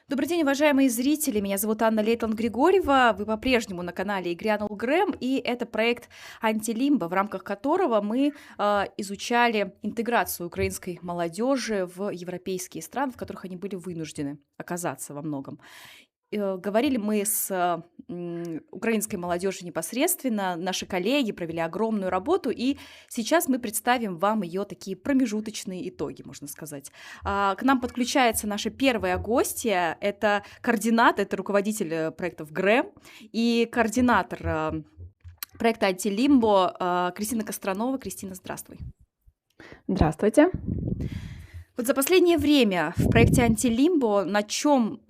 Добрый день, уважаемые зрители! Меня зовут Анна Лейтон-Григорьева. Вы по-прежнему на канале «И грянул Грэм», и это проект «Антилимбо», в рамках которого мы изучали интеграцию украинской молодежи в европейские страны, в которых они были вынуждены оказаться во многом. Говорили мы с украинской молодежью непосредственно, наши коллеги провели огромную работу, и сейчас мы представим вам ее такие промежуточные итоги, можно сказать. К нам подключается наша первая гостья, это координатор, это руководитель проектов ГРЭМ и координатор проекта «Антилимбо» Кристина Костронова. Кристина, здравствуй. Здравствуйте. Вот за последнее время в проекте «Антилимбо» на чем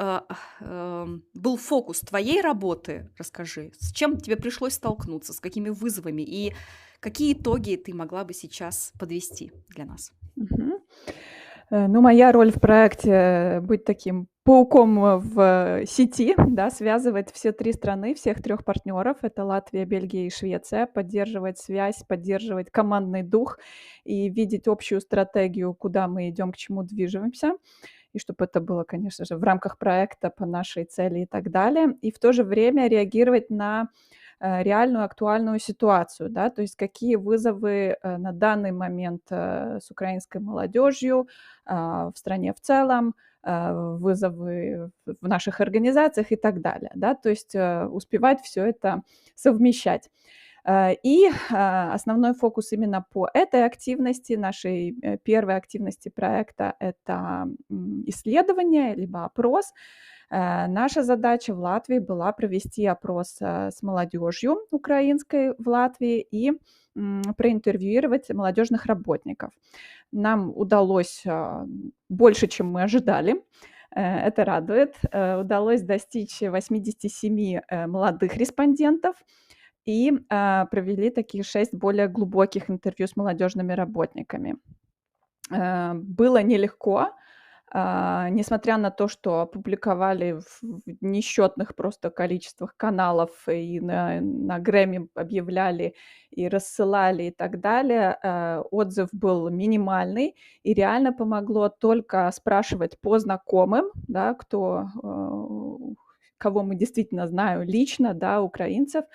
был фокус твоей работы? Расскажи. С чем тебе пришлось столкнуться, с какими вызовами и какие итоги ты могла бы сейчас подвести для нас? Мгм. Ну, моя роль в проекте быть таким пауком в сети, да, связывать все 3 страны, всех 3 партнеров. Это Латвия, Бельгия и Швеция. Поддерживать связь, поддерживать командный дух и видеть общую стратегию, куда мы идем, к чему движемся. И чтобы это было, конечно же, в рамках проекта по нашей цели и так далее. И в то же время реагировать на реальную актуальную ситуацию, да, то есть какие вызовы на данный момент с украинской молодежью в стране в целом, вызовы в наших организациях и так далее, да, то есть успевать все это совмещать. И основной фокус именно по этой активности, нашей первой активности проекта, это исследование либо опрос. Наша задача в Латвии была провести опрос с молодежью украинской в Латвии и проинтервьюировать молодежных работников. Нам удалось больше, чем мы ожидали. Это радует. Удалось достичь 87 молодых респондентов и провели такие 6 более глубоких интервью с молодежными работниками. Было нелегко, несмотря на то, что опубликовали в несчетных просто количествах каналов и на Грэмми объявляли, и рассылали, и так далее, отзыв был минимальный. И реально помогло только спрашивать по знакомым, да, кого мы действительно знаем лично, да, украинцев,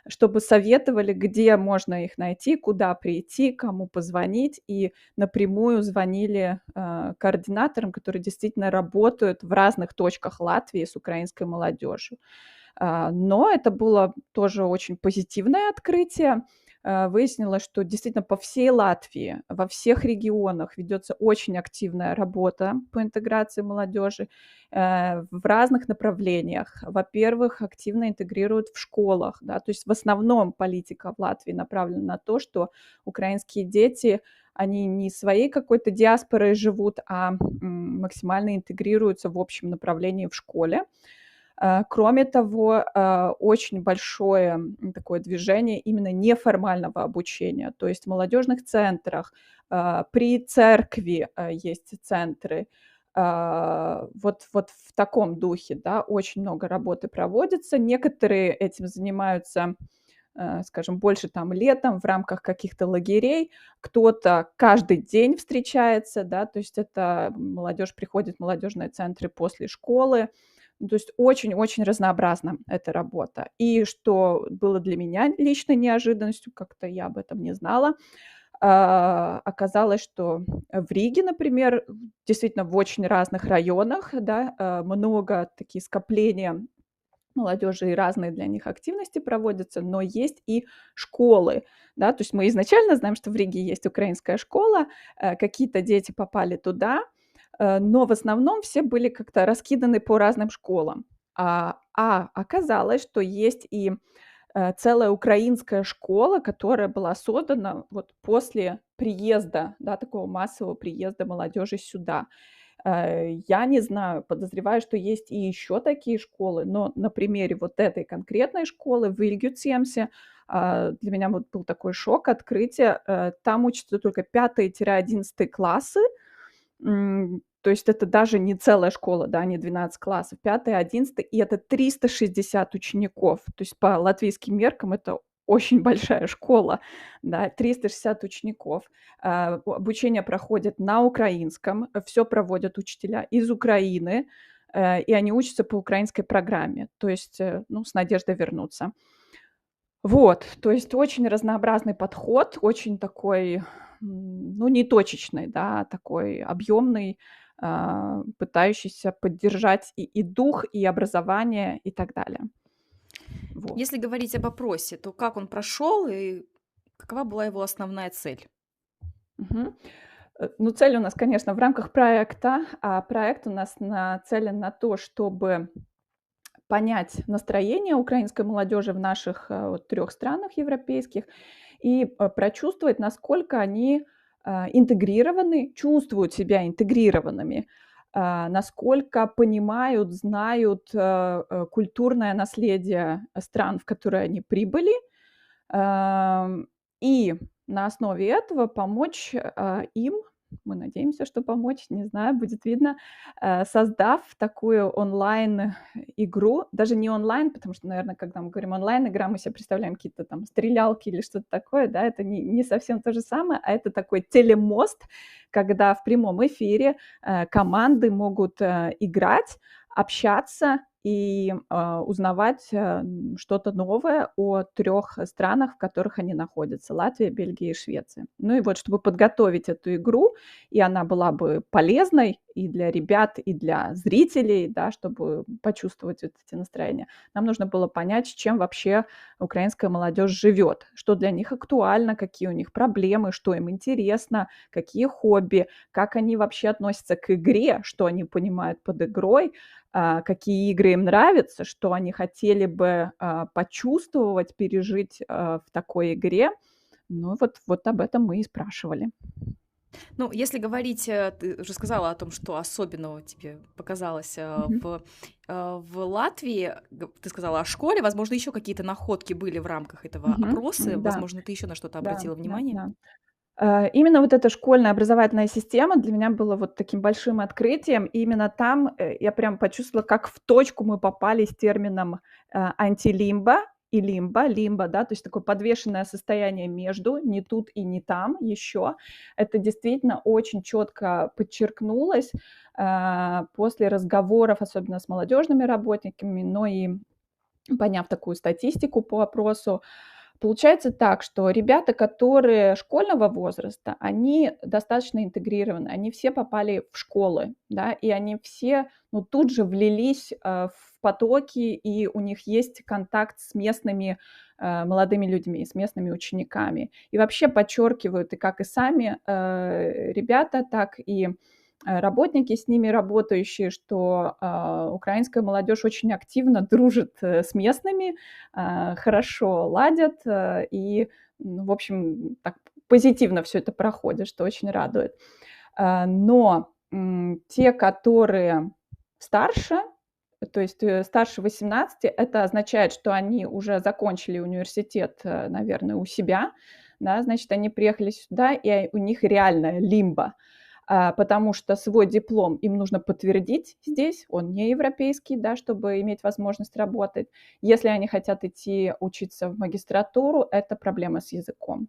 чтобы советовали, где можно их найти, куда прийти, кому позвонить. И напрямую звонили координаторам, которые действительно работают в разных точках Латвии с украинской молодежью. Но это было тоже очень позитивное открытие. Выяснилось, что действительно по всей Латвии, во всех регионах ведется очень активная работа по интеграции молодежи в разных направлениях. Во-первых, активно интегрируют в школах, да, то есть в основном политика в Латвии направлена на то, что украинские дети, они не своей какой-то диаспорой живут, а максимально интегрируются в общем направлении в школе. Кроме того, очень большое такое движение именно неформального обучения. То есть в молодежных центрах, при церкви есть центры. Вот в таком духе, да, очень много работы проводится. Некоторые этим занимаются, скажем, больше там летом в рамках каких-то лагерей. Кто-то каждый день встречается, да, то есть это молодежь приходит в молодежные центры после школы. Ну, то есть очень-очень разнообразна эта работа. И что было для меня лично неожиданностью, как-то я об этом не знала, оказалось, что в Риге, например, действительно в очень разных районах, да, много такие скопления молодежи и разные для них активности проводятся, но есть и школы, да, то есть мы изначально знаем, что в Риге есть украинская школа, какие-то дети попали туда, но в основном все были как-то раскиданы по разным школам. Оказалось, что есть и целая украинская школа, которая была создана вот после приезда, да, такого массового приезда молодежи сюда. Я не знаю, подозреваю, что есть и еще такие школы, но на примере вот этой конкретной школы в Ильгюцемсе для меня вот был такой шок, открытие. Там учатся только 5-11 классы, то есть это даже не целая школа, да, не 12 классов, 5, 11, и это 360 учеников. То есть по латвийским меркам это очень большая школа, да, 360 учеников. Обучение проходит на украинском, все проводят учителя из Украины. и они учатся по украинской программе, то есть, ну, с надеждой вернуться. Вот, то есть очень разнообразный подход, очень такой, ну, не точечный, да, а такой объемный, пытающийся поддержать и дух, и образование, и так далее. Вот. Если говорить об опросе, то как он прошел и какова была его основная цель? Мгм. Ну, цель у нас, конечно, в рамках проекта, а проект у нас нацелен на то, чтобы понять настроение украинской молодежи в наших, вот 3 странах европейских и, прочувствовать, насколько они, интегрированы, чувствуют себя интегрированными, насколько понимают, знают, культурное наследие стран, в которые они прибыли. Ам, и на основе этого помочь, им, мы надеемся, что помочь, не знаю, будет видно, создав такую онлайн-игру. Даже не онлайн, потому что, наверное, когда мы говорим онлайн-игра, мы себе представляем какие-то там стрелялки или что-то такое, да, это не совсем то же самое, а это такой телемост, когда в прямом эфире, команды могут, играть, общаться и, узнавать, что-то новое о 3 странах, в которых они находятся: Латвия, Бельгия и Швеция. Ну и вот, чтобы подготовить эту игру, и она была бы полезной и для ребят, и для зрителей, да, чтобы почувствовать вот эти настроения, нам нужно было понять, с чем вообще украинская молодежь живет, что для них актуально, какие у них проблемы, что им интересно, какие хобби, как они вообще относятся к игре, что они понимают под игрой, какие игры им нравятся, что они хотели бы, почувствовать, пережить, в такой игре. Ну, вот об этом мы и спрашивали. Ну, если говорить, ты уже сказала о том, что особенного тебе показалось Мгм. в Латвии. Ты сказала о школе, возможно, еще какие-то находки были в рамках этого Мгм. опроса, Да, возможно, ты еще на что-то да, обратила да, внимание? да. Именно вот эта школьная образовательная система для меня была вот таким большим открытием. И именно там, я прям почувствовала, как в точку мы попали с термином, антилимбо и лимбо. Лимбо, да, то есть такое подвешенное состояние между, не тут и не там еще. Это действительно очень четко подчеркнулось, после разговоров, особенно с молодежными работниками, но и поняв такую статистику по опросу. Получается так, что ребята, которые школьного возраста, они достаточно интегрированы, они все попали в школы, да, и они все, ну, тут же влились, в потоки, и у них есть контакт с местными, молодыми людьми, с местными учениками. И вообще подчеркивают, и как и сами, ребята, так и работники, с ними работающие, что, украинская молодежь очень активно дружит, с местными, хорошо ладят, и, ну, в общем, так позитивно все это проходит, что очень радует. Но, те, которые старше, то есть, старше 18, это означает, что они уже закончили университет, наверное, у себя, да, значит, они приехали сюда, и у них реально лимбо. Потому что свой диплом им нужно подтвердить здесь, он не европейский, да, чтобы иметь возможность работать. Если они хотят идти учиться в магистратуру, это проблема с языком.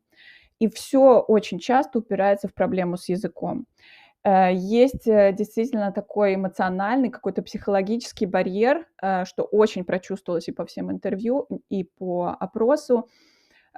И все очень часто упирается в проблему с языком. Есть, действительно такой эмоциональный, какой-то психологический барьер, что очень прочувствовалось и по всем интервью, и по опросу.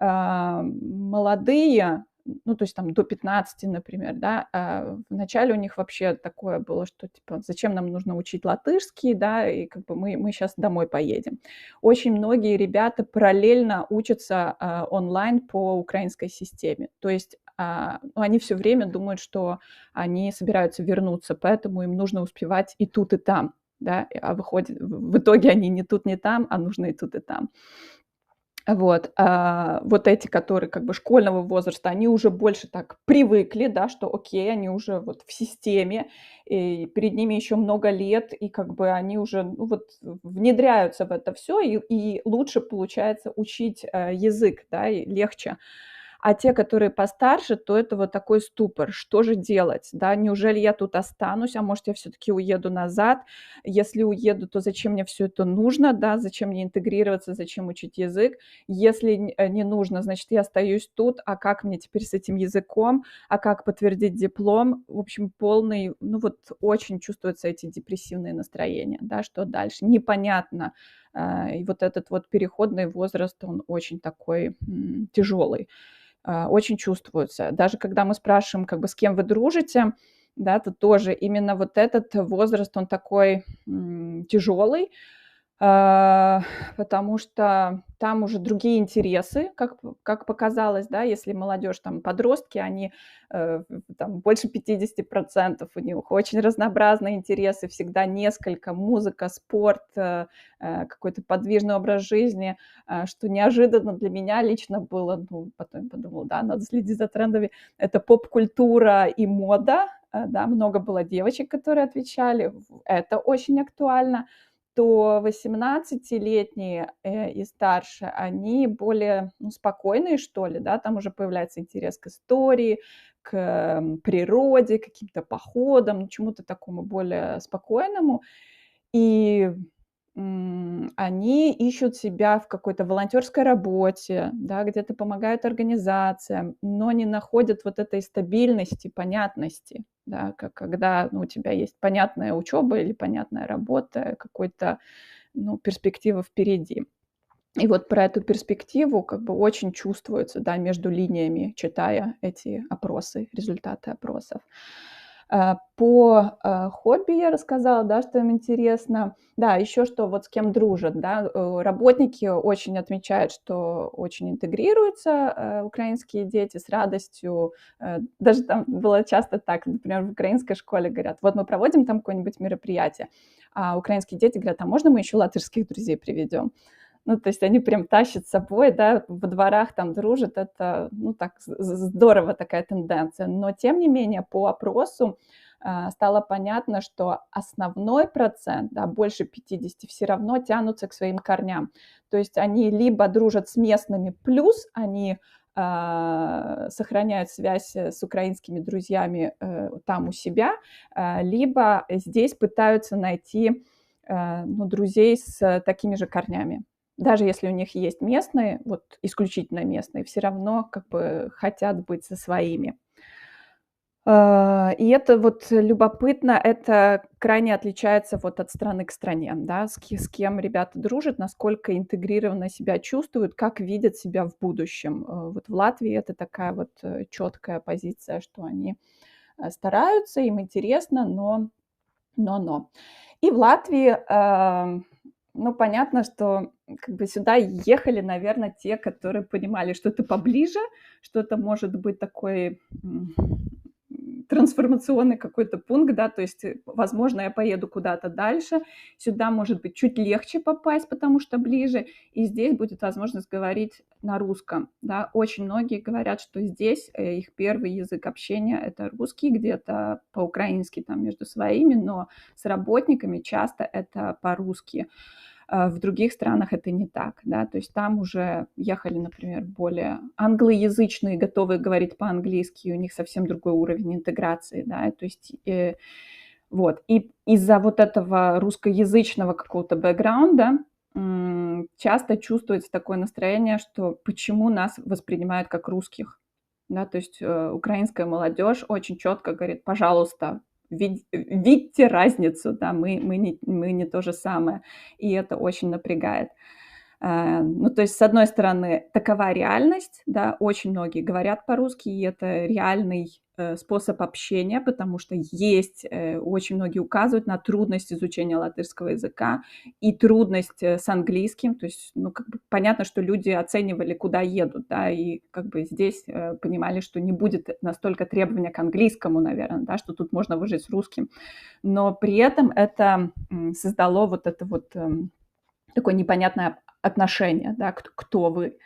Молодые, ну, то есть там до 15, например, да, вначале у них вообще такое было, что типа: "Зачем нам нужно учить латышский, да, и как бы мы сейчас домой поедем". Очень многие ребята параллельно учатся, онлайн по украинской системе. То есть, ну, они все время думают, что они собираются вернуться, поэтому им нужно успевать и тут, и там, да, а выходит, в итоге они ни тут, ни там, а нужно и тут, и там. Вот, вот эти, которые как бы школьного возраста, они уже больше так привыкли, да, что окей, они уже вот в системе, и перед ними еще много лет, и как бы они уже, ну, вот внедряются в это все, и лучше получается учить, язык, да, и легче. А те, которые постарше, то это вот такой ступор. Что же делать, да? Неужели я тут останусь, а может, я все-таки уеду назад? Если уеду, то зачем мне все это нужно, да? Зачем мне интегрироваться, зачем учить язык? Если не нужно, значит, я остаюсь тут, а как мне теперь с этим языком? А как подтвердить диплом? В общем, полный, ну вот очень чувствуются эти депрессивные настроения, да, что дальше? Непонятно. И вот этот вот переходный возраст, он очень такой тяжелый, очень чувствуется. Даже когда мы спрашиваем, как бы, с кем вы дружите, да, то тоже именно вот этот возраст, он такой тяжелый, потому что там уже другие интересы, как показалось, да, если молодежь, там, подростки, они, там, больше 50% у них очень разнообразные интересы, всегда несколько, музыка, спорт, какой-то подвижный образ жизни, что неожиданно для меня лично было, ну, потом я подумала, да, надо следить за трендами, это поп-культура и мода, да, много было девочек, которые отвечали, это очень актуально, то 18-летние и старше, они более, ну, спокойные, что ли, да, там уже появляется интерес к истории, к природе, каким-то походам, ну, чему-то такому более спокойному. И они ищут себя в какой-то волонтерской работе, да, где-то помогают организациям, но не находят вот этой стабильности, понятности, да, когда, ну, у тебя есть понятная учеба или понятная работа, какой-то, ну, перспектива впереди. И вот про эту перспективу как бы очень чувствуется, да, между линиями, читая эти опросы, результаты опросов. По хобби я рассказала, да, что им интересно. Да, еще что вот с кем дружат, да, работники очень отмечают, что очень интегрируются украинские дети с радостью. Даже там было часто так, например, в украинской школе говорят, вот мы проводим там какое-нибудь мероприятие, а украинские дети говорят, а можно мы еще латышских друзей приведем? Ну, то есть они прям тащат с собой, да, во дворах там дружат, это, ну, так здорово такая тенденция. Но, тем не менее, по опросу стало понятно, что основной процент, да, больше 50, все равно тянутся к своим корням. То есть они либо дружат с местными, плюс они сохраняют связь с украинскими друзьями там у себя, либо здесь пытаются найти, ну, друзей с такими же корнями. Даже если у них есть местные, вот исключительно местные, все равно как бы хотят быть со своими. И это вот любопытно, это крайне отличается вот от страны к стране, да, с кем ребята дружат, насколько интегрированно себя чувствуют, как видят себя в будущем. Вот в Латвии это такая вот четкая позиция, что они стараются, им интересно, но. И в Латвии, ну, понятно, что как бы сюда ехали, наверное, те, которые понимали, что это поближе, что это может быть такой трансформационный какой-то пункт, да, то есть, возможно, я поеду куда-то дальше, сюда, может быть, чуть легче попасть, потому что ближе, и здесь будет возможность говорить на русском, да. Очень многие говорят, что здесь их первый язык общения – это русский, где-то по-украински там между своими, но с работниками часто это по-русски. В других странах это не так, да, то есть там уже ехали, например, более англоязычные, готовые говорить по-английски, у них совсем другой уровень интеграции, да, то есть вот. И из-за вот этого русскоязычного какого-то бэкграунда часто чувствуется такое настроение, что почему нас воспринимают как русских, да, то есть украинская молодежь очень четко говорит, пожалуйста, видите разницу, да, мы не то же самое, и это очень напрягает. Ну, то есть, с одной стороны, такова реальность, да, очень многие говорят по-русски, и это реальный способ общения, потому что есть, очень многие указывают на трудность изучения латышского языка и трудность с английским, то есть, ну, как бы понятно, что люди оценивали, куда едут, да, и как бы здесь понимали, что не будет настолько требования к английскому, наверное, да, что тут можно выжить с русским, но при этом это создало вот это вот такое непонятное отношение, да, кто вы.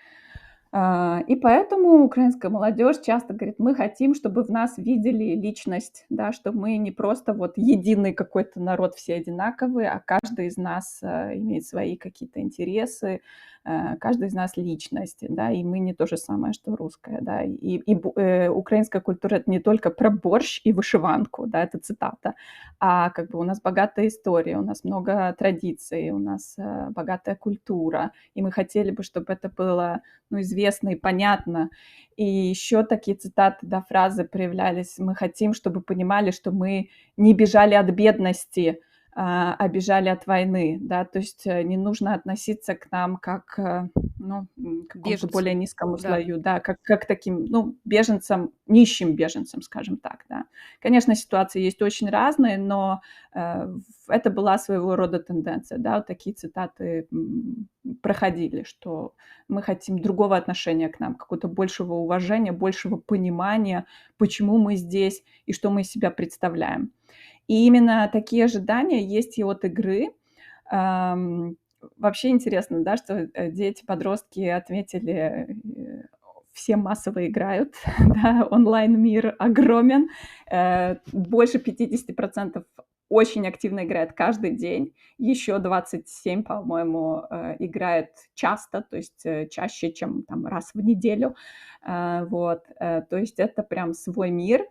И поэтому украинская молодежь часто говорит: мы хотим, чтобы в нас видели личность, да, что мы не просто вот единый какой-то народ, все одинаковые, а каждый из нас имеет свои какие-то интересы, каждый из нас личность, да, и мы не то же самое, что русская, да. Украинская культура — это не только про борщ и вышиванку, да, это цитата, а как бы у нас богатая история, у нас много традиций, у нас богатая культура, и мы хотели бы, чтобы это было, ну, известно и понятно. И еще такие цитаты, да, фразы проявлялись: мы хотим, чтобы понимали, что мы не бежали от бедности, а бежали от войны, да, то есть не нужно относиться к нам как ну, к какому-то Беженцу. более низкому Да. слою, да, как таким, ну, беженцам, нищим беженцам, скажем так, да. Конечно, ситуации есть очень разные, но это была своего рода тенденция, да, вот такие цитаты проходили, что мы хотим другого отношения к нам, какого-то большего уважения, большего понимания, почему мы здесь и что мы из себя представляем. И именно такие ожидания есть и от игры. Вообще интересно, да, что дети, подростки отметили, все массово играют, да, онлайн-мир огромен, больше 50% очень активно играет каждый день, еще 27, по-моему, играет часто, то есть чаще, чем там раз в неделю, вот, то есть это прям свой мир,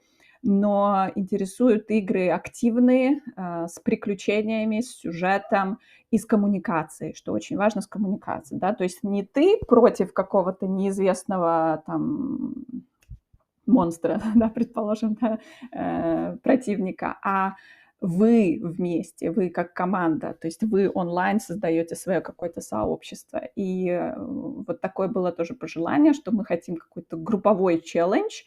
но интересуют игры активные, с приключениями, с сюжетом и с коммуникацией, что очень важно, с коммуникацией, да, то есть не ты против какого-то неизвестного там монстра, да, предположим, да, противника, а вы вместе, вы как команда, то есть вы онлайн создаете свое какое-то сообщество. И вот такое было тоже пожелание, что мы хотим какой-то групповой челлендж,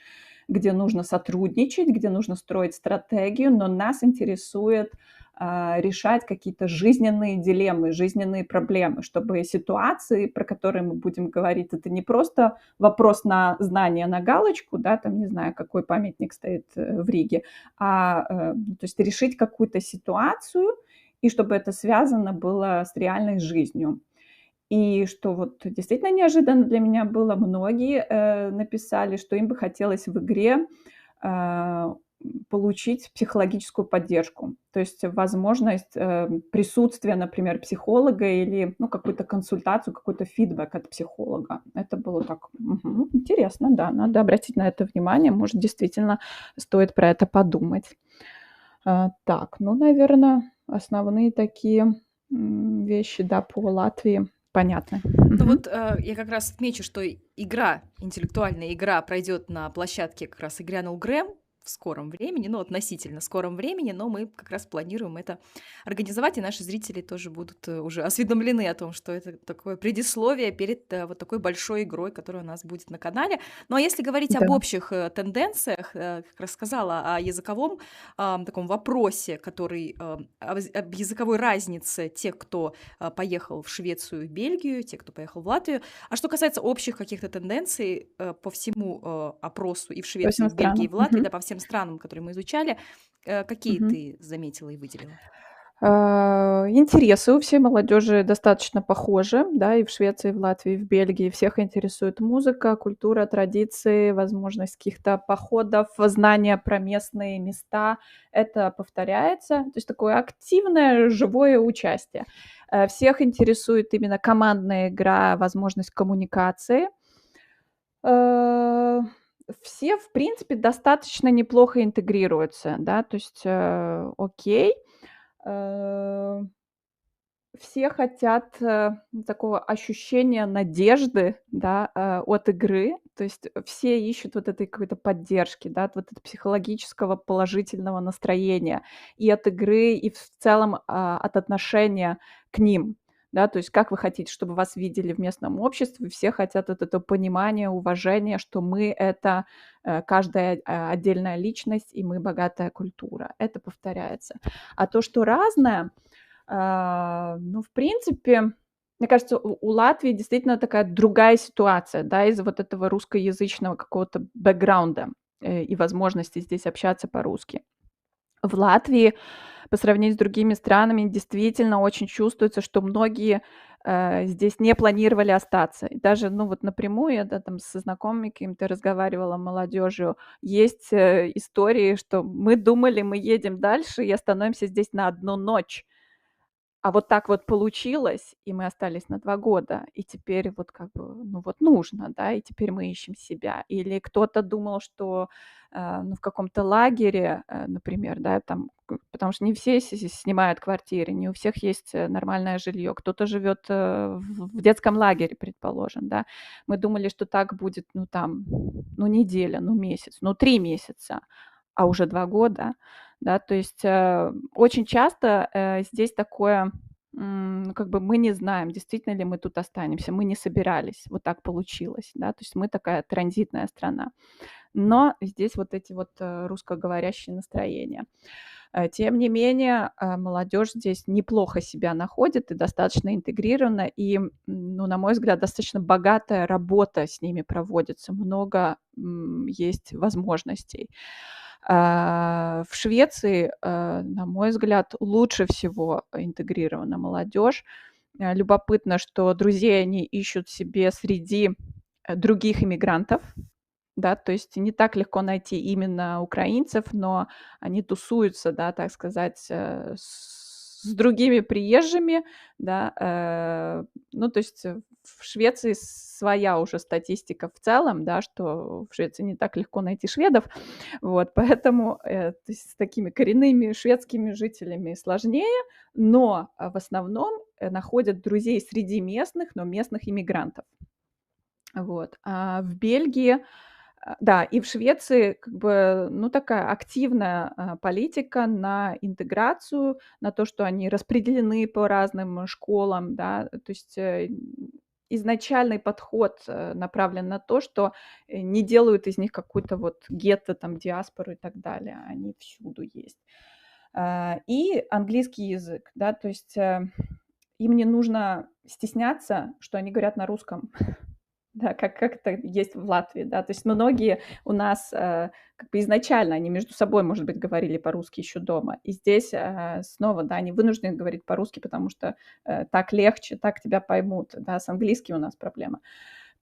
где нужно сотрудничать, где нужно строить стратегию, но нас интересует решать какие-то жизненные дилеммы, жизненные проблемы, чтобы ситуации, про которые мы будем говорить, это не просто вопрос на знание, на галочку, да, там, не знаю, какой памятник стоит в Риге, то есть решить какую-то ситуацию, и чтобы это связано было с реальной жизнью. И что вот действительно неожиданно для меня было, многие написали, что им бы хотелось в игре э, получить психологическую поддержку. То есть возможность присутствия, например, психолога или ну, какую-то консультацию, какой-то фидбэк от психолога. Это было так интересно, да, надо обратить на это внимание, может, действительно стоит про это подумать. Так, ну, наверное, основные такие вещи, да, по Латвии понятны. Ну Мгм. вот я как раз отмечу, что игра, интеллектуальная игра пройдет на площадке как раз и Грянул Грэм в скором времени, ну, относительно скором времени, но мы как раз планируем это организовать, и наши зрители тоже будут уже осведомлены о том, что это такое предисловие перед вот такой большой игрой, которая у нас будет на канале. Ну, а если говорить об Да, общих тенденциях, как рассказала о языковом таком вопросе, который об языковой разнице тех, кто поехал в Швецию и Бельгию, те, кто поехал в Латвию. А что касается общих каких-то тенденций по всему опросу и в по Швеции, и всем в Бельгии, и странам. в Латвии, да, по всем странам, которые мы изучали, какие Мгм. ты заметила и выделила? Интересы у всей молодежи достаточно похожи, да, и в Швеции, и в Латвии, и в Бельгии. Всех интересует музыка, культура, традиции, возможность каких-то походов, знания про местные места. Это повторяется. То есть такое активное, живое участие. Всех интересует именно командная игра, возможность коммуникации. Э, Все, в принципе, достаточно неплохо интегрируются, да, то есть, окей. Э, Все хотят, такого ощущения надежды, да, от игры. То есть все ищут вот этой какой-то поддержки, да, вот этого психологического положительного настроения и от игры, и в целом, от отношения к ним. Да, то есть как вы хотите, чтобы вас видели в местном обществе? Все хотят вот этого понимания, уважения, что мы — это, каждая, отдельная личность, и мы — богатая культура. Это повторяется. А то, что разное, ну, в принципе, мне кажется, у Латвии действительно такая другая ситуация, да, из-за вот этого русскоязычного какого-то бэкграунда, и возможности здесь общаться по-русски. В Латвии по сравнению с другими странами действительно очень чувствуется, что многие здесь не планировали остаться. И даже, ну вот напрямую я, да, там со знакомыми какими-то разговаривала, молодежью, есть истории, что мы думали, мы едем дальше и остановимся здесь на одну ночь. А вот так вот получилось, и мы остались на 2 года, и теперь вот как бы, ну вот нужно, да, и теперь мы ищем себя. Или кто-то думал, что, ну, в каком-то лагере, например, да, там, потому что не все снимают квартиры, не у всех есть нормальное жилье. Кто-то живет в детском лагере, предположим, да. Мы думали, что так будет, ну, там, ну, неделя, ну, месяц, ну, 3 месяца, а уже 2 года. Да, то есть, очень часто, здесь такое, ну, как бы мы не знаем, действительно ли мы тут останемся. Мы не собирались, вот так получилось, да, то есть мы такая транзитная страна. Но здесь вот эти вот, русскоговорящие настроения. Тем не менее, молодежь здесь неплохо себя находит и достаточно интегрирована, и, ну, на мой взгляд, достаточно богатая работа с ними проводится, много, есть возможностей. В Швеции, на мой взгляд, лучше всего интегрирована молодежь. Любопытно, что друзей они ищут себе среди, других иммигрантов, да, то есть не так легко найти именно украинцев, но они тусуются, да, так сказать, с другими приезжими, да. Ну, то есть, в Швеции своя уже статистика в целом, да, что в Швеции не так легко найти шведов. Вот, поэтому, то есть с такими коренными шведскими жителями сложнее, но, в основном, находят друзей среди местных, но местных иммигрантов. Вот. А в Бельгии, да, и в Швеции как бы, ну, такая активная, политика на интеграцию, на то, что они распределены по разным школам, да. То есть, изначальный подход, направлен на то, что, не делают из них какую-то вот гетто, там, диаспору и так далее. Они всюду есть. И английский язык, да, то есть, им не нужно стесняться, что они говорят на русском. Да, как это есть в Латвии, да. То есть многие у нас, как бы изначально они между собой, может быть, говорили по-русски еще дома. И здесь, снова, да, они вынуждены говорить по-русски, потому что, так легче, так тебя поймут, да. С английским у нас проблема.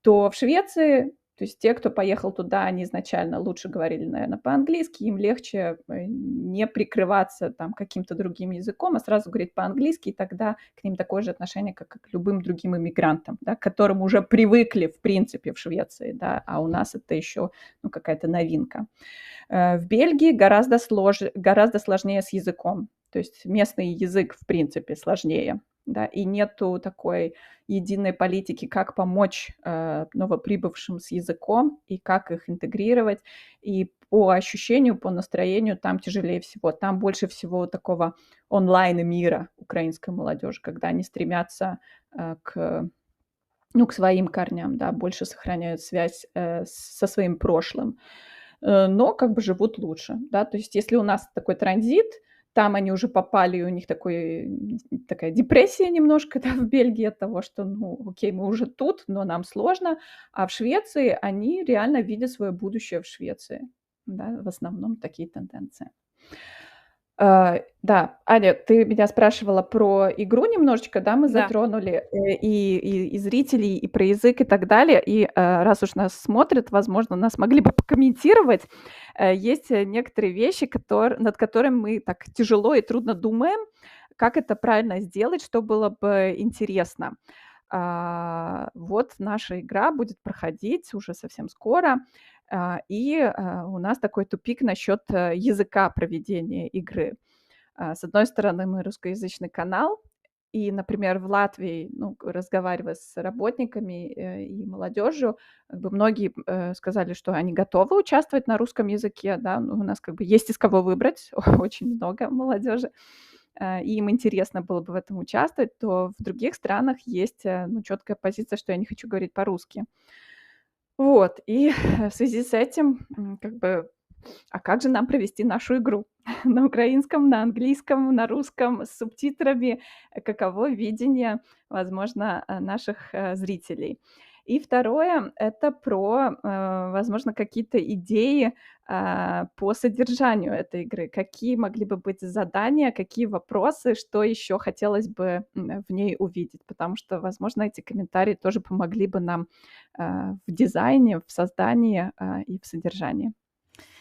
То в Швеции, то есть те, кто поехал туда, они изначально лучше говорили, наверно, по-английски, им легче, не прикрываться там каким-то другим языком, а сразу говорить по-английски, и тогда к ним такое же отношение, как и к любым другим иммигрантам, да, к которым уже привыкли, в принципе, в Швеции, да, а у нас это еще, ну, какая-то новинка. В Бельгии гораздо сложнее с языком. То есть местный язык, в принципе, сложнее, да, и нету такой единой политики, как помочь, новоприбывшим с языком и как их интегрировать. И по ощущению, по настроению там тяжелее всего. Там больше всего такого онлайн-мира украинской молодежи, когда они стремятся, к, ну, к своим корням, да, больше сохраняют связь, со своим прошлым, но как бы живут лучше, да. То есть если у нас такой транзит, там они уже попали, и у них такая депрессия немножко, да, в Бельгии от того, что, ну, окей, мы уже тут, но нам сложно. А в Швеции они реально видят свое будущее в Швеции, да, в основном такие тенденции. Да, Аня, ты меня спрашивала про игру немножечко, да, мы Да. затронули, и зрителей, и про язык, и так далее. И, раз уж нас смотрят, возможно, нас могли бы покомментировать. Есть, некоторые вещи, над которыми мы так тяжело и трудно думаем, как это правильно сделать, что было бы интересно. Вот наша игра будет проходить уже совсем скоро. У нас такой тупик насчет, языка проведения игры. С одной стороны, мы русскоязычный канал, и, например, в Латвии, ну, разговаривая с работниками, и молодежью, как бы многие, сказали, что они готовы участвовать на русском языке, да. Ну, у нас как бы есть из кого выбрать, очень много молодежи, и им интересно было бы в этом участвовать. То в других странах есть, ну, четкая позиция, что я не хочу говорить по-русски. Вот, и в связи с этим, как бы, а как же нам провести нашу игру? На украинском, на английском, на русском, с субтитрами? Каково видение, возможно, наших, зрителей? И второе — это про, возможно, какие-то идеи, по содержанию этой игры. Какие могли бы быть задания, какие вопросы, что еще хотелось бы, в ней увидеть. Потому что, возможно, эти комментарии тоже помогли бы нам, в дизайне, в создании, и в содержании.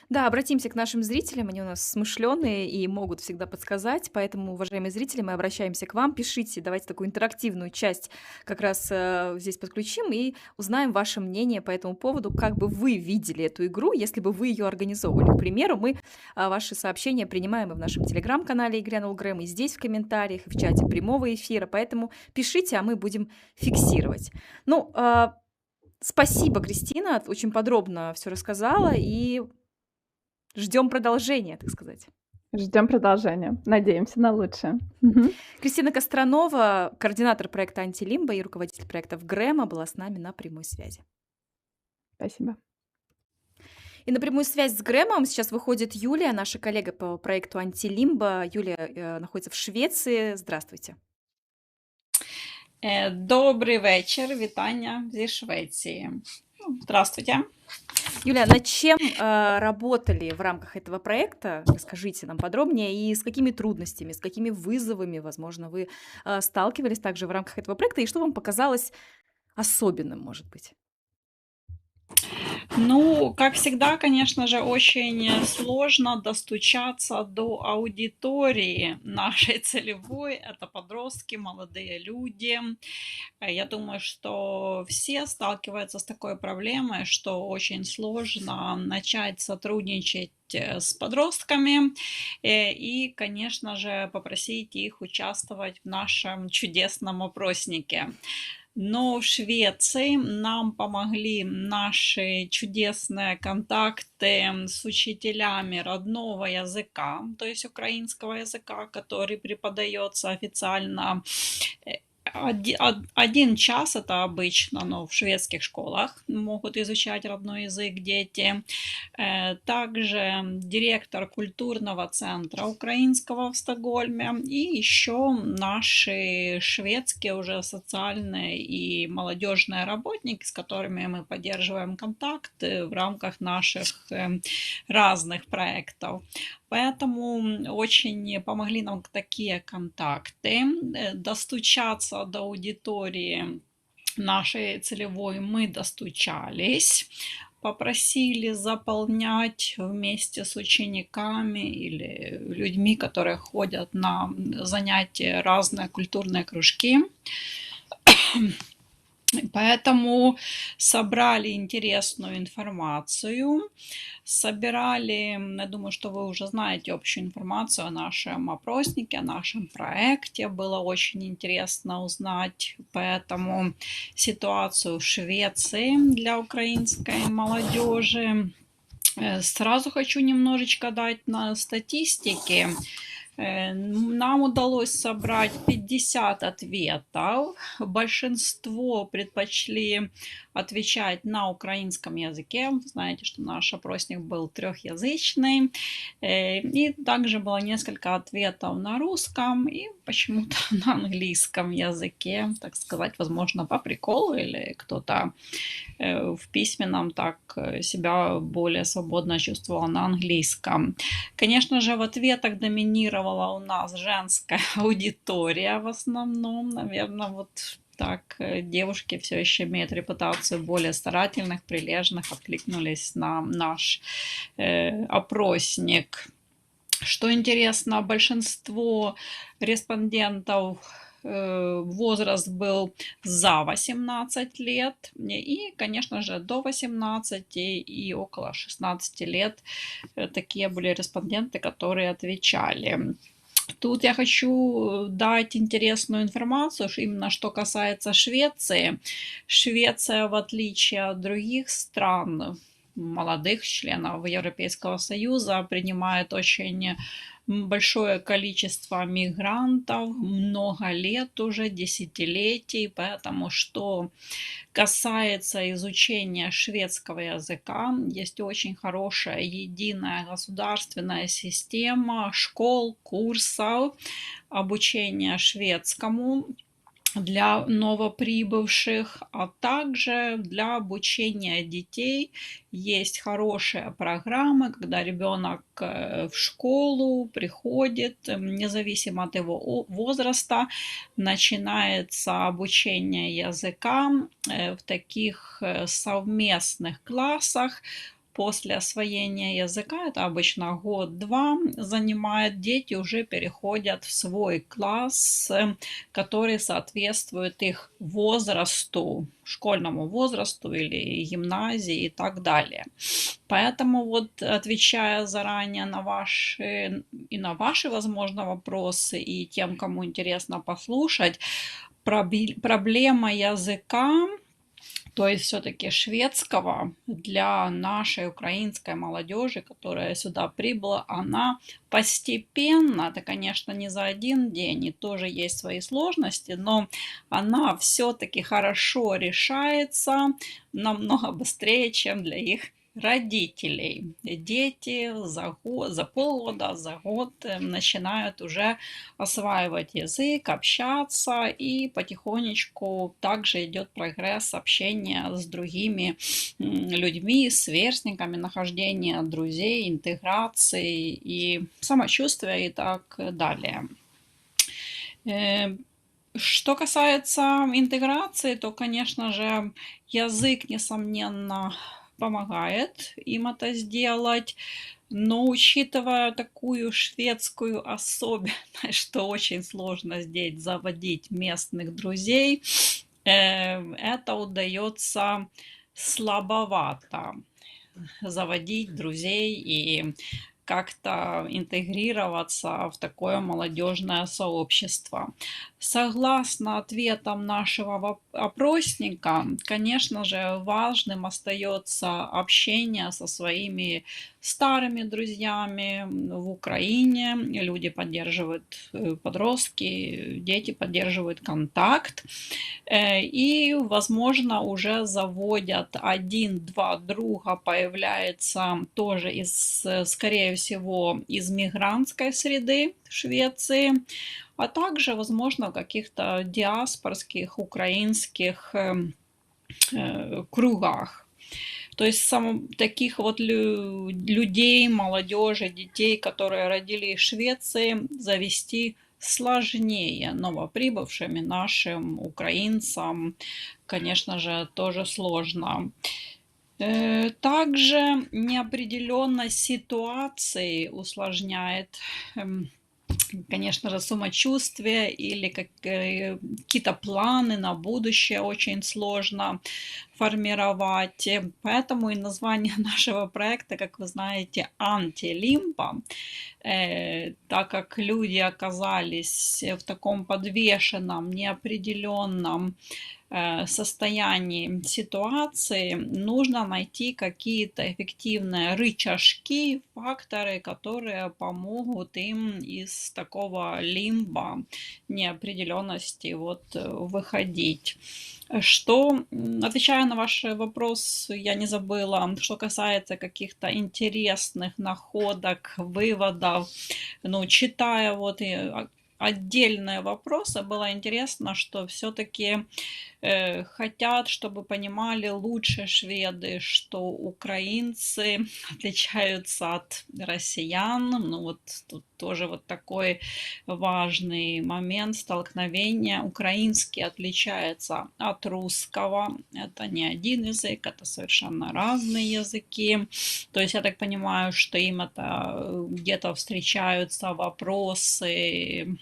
Да, обратимся к нашим зрителям, они у нас смышленые и могут всегда подсказать, поэтому, уважаемые зрители, мы обращаемся к вам, пишите, давайте такую интерактивную часть как раз здесь подключим и узнаем ваше мнение по этому поводу, как бы вы видели эту игру, если бы вы ее организовывали. К примеру, мы ваши сообщения принимаем и в нашем телеграм-канале «Грянул Грэм», и здесь в комментариях, и в чате прямого эфира, поэтому пишите, а мы будем фиксировать. Ну, спасибо, Кристина, очень подробно все рассказала, и ждем продолжения, так сказать. Ждем продолжения. Надеемся на лучшее. Мгм. Кристина Костронова, координатор проекта «Антилимба» и руководитель проектов Грэма, была с нами на прямой связи. Спасибо. И на прямую связь с Грэмом сейчас выходит Юлия, наша коллега по проекту «Антилимба». Юлия находится в Швеции. Здравствуйте. Добрий вечір, вітання зі Швеції. Здравствуйте. Юлия, над чем работали в рамках этого проекта? Расскажите нам подробнее. И с какими трудностями, с какими вызовами, возможно, вы сталкивались также в рамках этого проекта? И что вам показалось особенным, может быть? Ну, как всегда, конечно же, очень сложно достучаться до аудитории нашей целевой. Это подростки, молодые люди. Я думаю, что все сталкиваются с такой проблемой, что очень сложно начать сотрудничать с подростками и, конечно же, попросить их участвовать в нашем чудесном опроснике. Но в Швеции нам помогли наши чудесные контакты с учителями родного языка, то есть украинского языка, который преподается официально. 1 час это обычно, но в шведских школах могут изучать родной язык дети. Также директор культурного центра украинского в Стокгольме и еще наши шведские уже социальные и молодежные работники, с которыми мы поддерживаем контакт в рамках наших разных проектов. Поэтому очень помогли нам такие контакты. Достучаться до аудитории нашей целевой мы достучались. Попросили заполнять вместе с учениками или людьми, которые ходят на занятия, разные культурные кружки. Поэтому собрали интересную информацию, собирали, я думаю, что вы уже знаете общую информацию о нашем опроснике, о нашем проекте. Было очень интересно узнать поэтому ситуацию в Швеции для украинской молодежи. Сразу хочу немножечко дать на статистике. Нам удалось собрать 50 ответов. Большинство предпочли отвечать на украинском языке. Знаете, что наш опросник был трехязычный. И также было несколько ответов на русском и почему-то на английском языке, так сказать, возможно, по приколу, или кто-то в письменном так себя более свободно чувствовал на английском. Конечно же, в ответах доминировала у нас женская аудитория в основном. Наверное, вот так девушки все еще имеют репутацию более старательных, прилежных, откликнулись на наш опросник. Что интересно, большинство респондентов возраст был за 18 лет и, конечно же, до 18 и около 16 лет такие были респонденты, которые отвечали. Тут я хочу дать интересную информацию, именно что касается Швеции. Швеция, в отличие от других стран, молодых членов Европейского Союза, принимает очень большое количество мигрантов, много лет уже, десятилетий, поэтому что касается изучения шведского языка, есть очень хорошая единая государственная система школ, курсов обучения шведскому. для новоприбывших, а также для обучения детей. Есть хорошие программы, когда ребенок в школу приходит, независимо от его возраста, начинается обучение языка в таких совместных классах. После освоения языка, это обычно год-два занимает, дети уже переходят в свой класс, который соответствует их возрасту, школьному возрасту или гимназии и так далее. Поэтому вот, отвечая заранее на ваши, возможно, вопросы и тем, кому интересно послушать, проблема языка, то есть все-таки шведского, для нашей украинской молодежи, которая сюда прибыла, она постепенно, это, конечно, не за один день, и тоже есть свои сложности, но она все-таки хорошо решается намного быстрее, чем для их родителей. Дети за полгода, за год начинают уже осваивать язык, общаться, и потихонечку также идет прогресс общения с другими людьми, сверстниками, нахождение друзей, интеграции и самочувствия и так далее. Что касается интеграции, то, конечно же, язык, несомненно, помогает им это сделать. Но учитывая такую шведскую особенность, что очень сложно здесь заводить местных друзей, это удается слабовато заводить друзей и как-то интегрироваться в такое молодежное сообщество. Согласно ответам нашего опросника, конечно же, важным остается общение со своими старыми друзьями в Украине. Люди поддерживают, подростки, дети поддерживают контакт. И, возможно, уже заводят один-два друга, появляется тоже скорее всего, из мигрантской среды Швеции, а также, возможно, в каких-то диаспорских, украинских кругах. То есть таких вот людей, молодежи, детей, которые родились в Швеции, завести сложнее новоприбывшими нашим украинцам, конечно же, тоже сложно. Также неопределенность ситуации усложняет, конечно же, самочувствие или какие-то планы на будущее очень сложно формировать. Поэтому и название нашего проекта, как вы знаете, «Антилимба», так как люди оказались в таком подвешенном, неопределенном состоянии ситуации, нужно найти какие-то эффективные рычажки, факторы, которые помогут им из такого лимба, неопределенности выходить. Отвечая на ваш вопрос, я не забыла, что касается каких-то интересных находок, выводов, читая отдельные вопросы, было интересно, что все-таки хотят, чтобы понимали лучше шведы, что украинцы отличаются от россиян. Тут тоже такой важный момент столкновения. Украинский отличается от русского. Это не один язык, это совершенно разные языки. То есть я так понимаю, что им это где-то встречаются вопросы,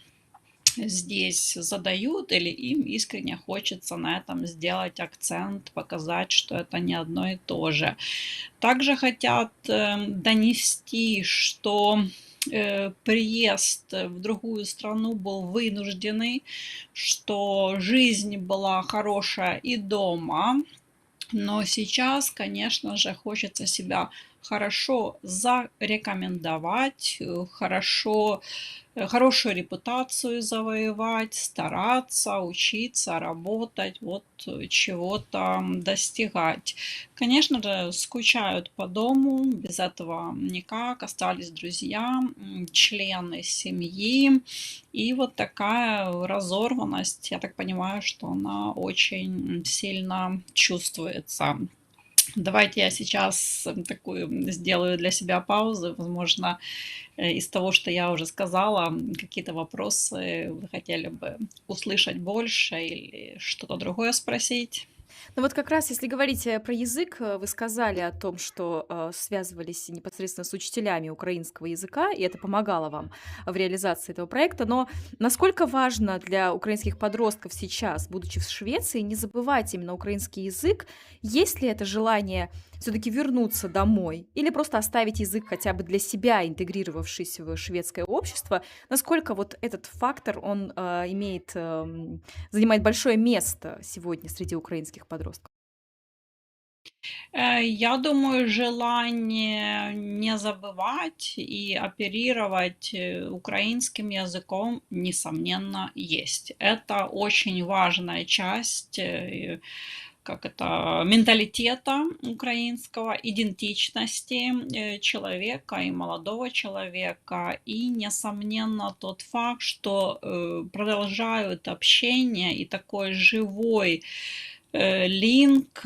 здесь задают, или им искренне хочется на этом сделать акцент, показать, что это не одно и то же. Также хотят донести, что приезд в другую страну был вынужденный, что жизнь была хорошая и дома, но сейчас, конечно же, хочется себя хорошо зарекомендовать, хорошую репутацию завоевать, стараться, учиться, работать, вот чего-то достигать. Конечно же, скучают по дому, без этого никак, остались друзья, члены семьи. И вот такая разорванность, я так понимаю, что она очень сильно чувствуется. Давайте я сейчас такую сделаю для себя паузу. Возможно, из того, что я уже сказала, какие-то вопросы вы хотели бы услышать больше или что-то другое спросить? Ну вот как раз, если говорить про язык, вы сказали о том, что связывались непосредственно с учителями украинского языка, и это помогало вам в реализации этого проекта. Но насколько важно для украинских подростков сейчас, будучи в Швеции, не забывать именно украинский язык? Есть ли это желание все-таки вернуться домой или просто оставить язык хотя бы для себя, интегрировавшись в шведское общество? Насколько вот этот фактор, он занимает большое место сегодня среди украинских подростков? Я думаю, желание не забывать и оперировать украинским языком, несомненно, есть. Это очень важная часть как это, менталитета украинского, идентичности человека и молодого человека. И, несомненно, тот факт, что продолжают общение и такой живой линк,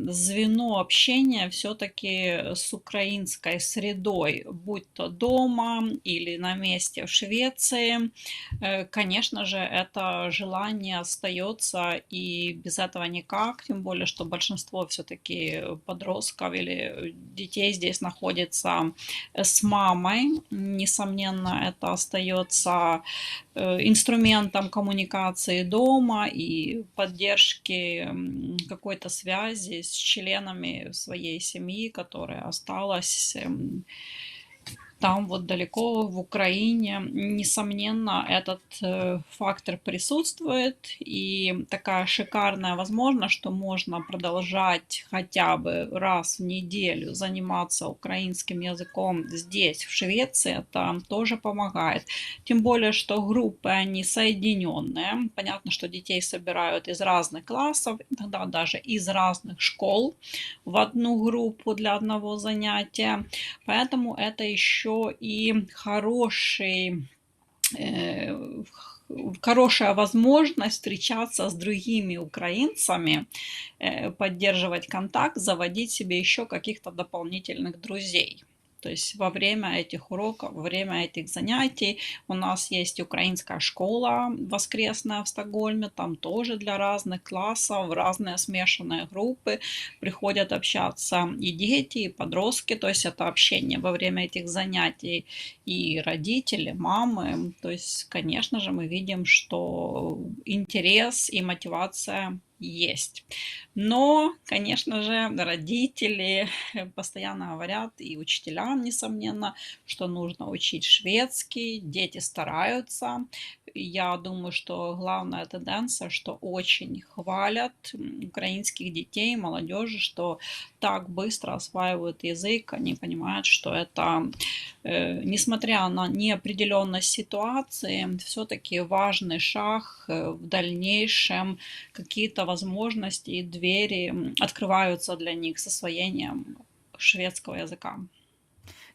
звено общения все-таки с украинской средой, будь то дома или на месте в Швеции. Конечно же, это желание остается, и без этого никак, тем более, что большинство все-таки подростков или детей здесь находится с мамой. Несомненно, это остается инструментом коммуникации дома и поддержки какой-то связи с членами своей семьи, которая осталась там вот далеко в Украине. Несомненно, этот фактор присутствует, и такая шикарная возможность, что можно продолжать хотя бы раз в неделю заниматься украинским языком здесь, в Швеции, это тоже помогает. Тем более, что группы, они соединенные. Понятно, что детей собирают из разных классов, иногда даже из разных школ в одну группу для одного занятия. Поэтому это еще и хорошая возможность встречаться с другими украинцами, поддерживать контакт, заводить себе еще каких-то дополнительных друзей. То есть во время этих уроков, во время этих занятий у нас есть украинская школа воскресная в Стокгольме, там тоже для разных классов, разные смешанные группы приходят общаться и дети, и подростки, то есть это общение во время этих занятий, и родители, мамы. То есть, конечно же, мы видим, что интерес и мотивация есть. Но, конечно же, родители постоянно говорят, и учителям, несомненно, что нужно учить шведский, дети стараются. Я думаю, что главная тенденция, что очень хвалят украинских детей, молодежи, что так быстро осваивают язык, они понимают, что это, несмотря на неопределенность ситуации, все-таки важный шаг в дальнейшем, какие-то возможности и двери открываются для них с освоением шведского языка.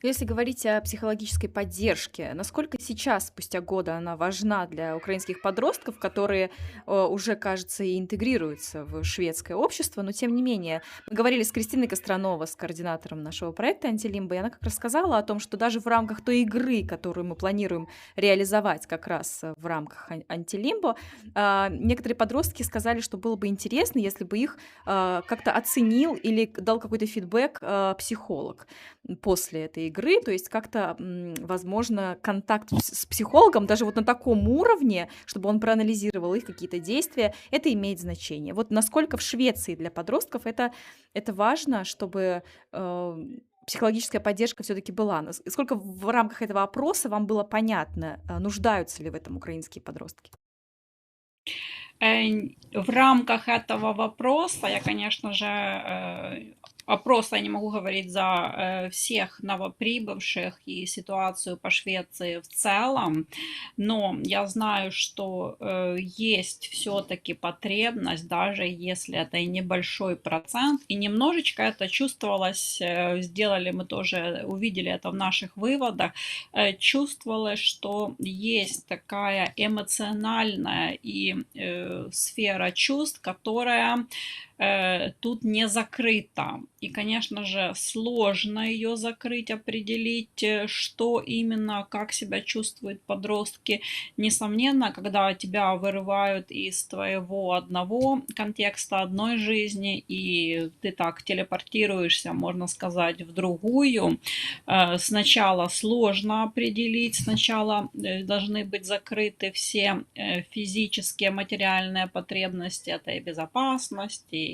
Если говорить о психологической поддержке, насколько сейчас, спустя годы, она важна для украинских подростков, которые уже, кажется, и интегрируются в шведское общество, но тем не менее, мы говорили с Кристиной Костронова, с координатором нашего проекта «Антилимба», и она как раз сказала о том, что даже в рамках той игры, которую мы планируем реализовать как раз в рамках «Антилимбо», некоторые подростки сказали, что было бы интересно, если бы их как-то оценил или дал какой-то фидбэк психолог после этой игры, то есть как-то, возможно, контакт с психологом даже вот на таком уровне, чтобы он проанализировал их какие-то действия, это имеет значение. Вот насколько в Швеции для подростков это важно, чтобы психологическая поддержка все-таки была. Сколько в рамках этого опроса вам было понятно, нуждаются ли в этом украинские подростки? В рамках этого вопроса я, конечно же, опрос, я не могу говорить за всех новоприбывших и ситуацию по Швеции в целом, но я знаю, что есть все-таки потребность, даже если это и небольшой процент, и немножечко это чувствовалось, сделали мы тоже, увидели это в наших выводах, чувствовалось, что есть такая эмоциональная и сфера чувств, которая тут не закрыта. И, конечно же, сложно ее закрыть, определить, что именно, как себя чувствуют подростки. Несомненно, когда тебя вырывают из твоего одного контекста, одной жизни, и ты так телепортируешься, можно сказать, в другую, сначала сложно определить, сначала должны быть закрыты все физические, материальные потребности, это и безопасность, и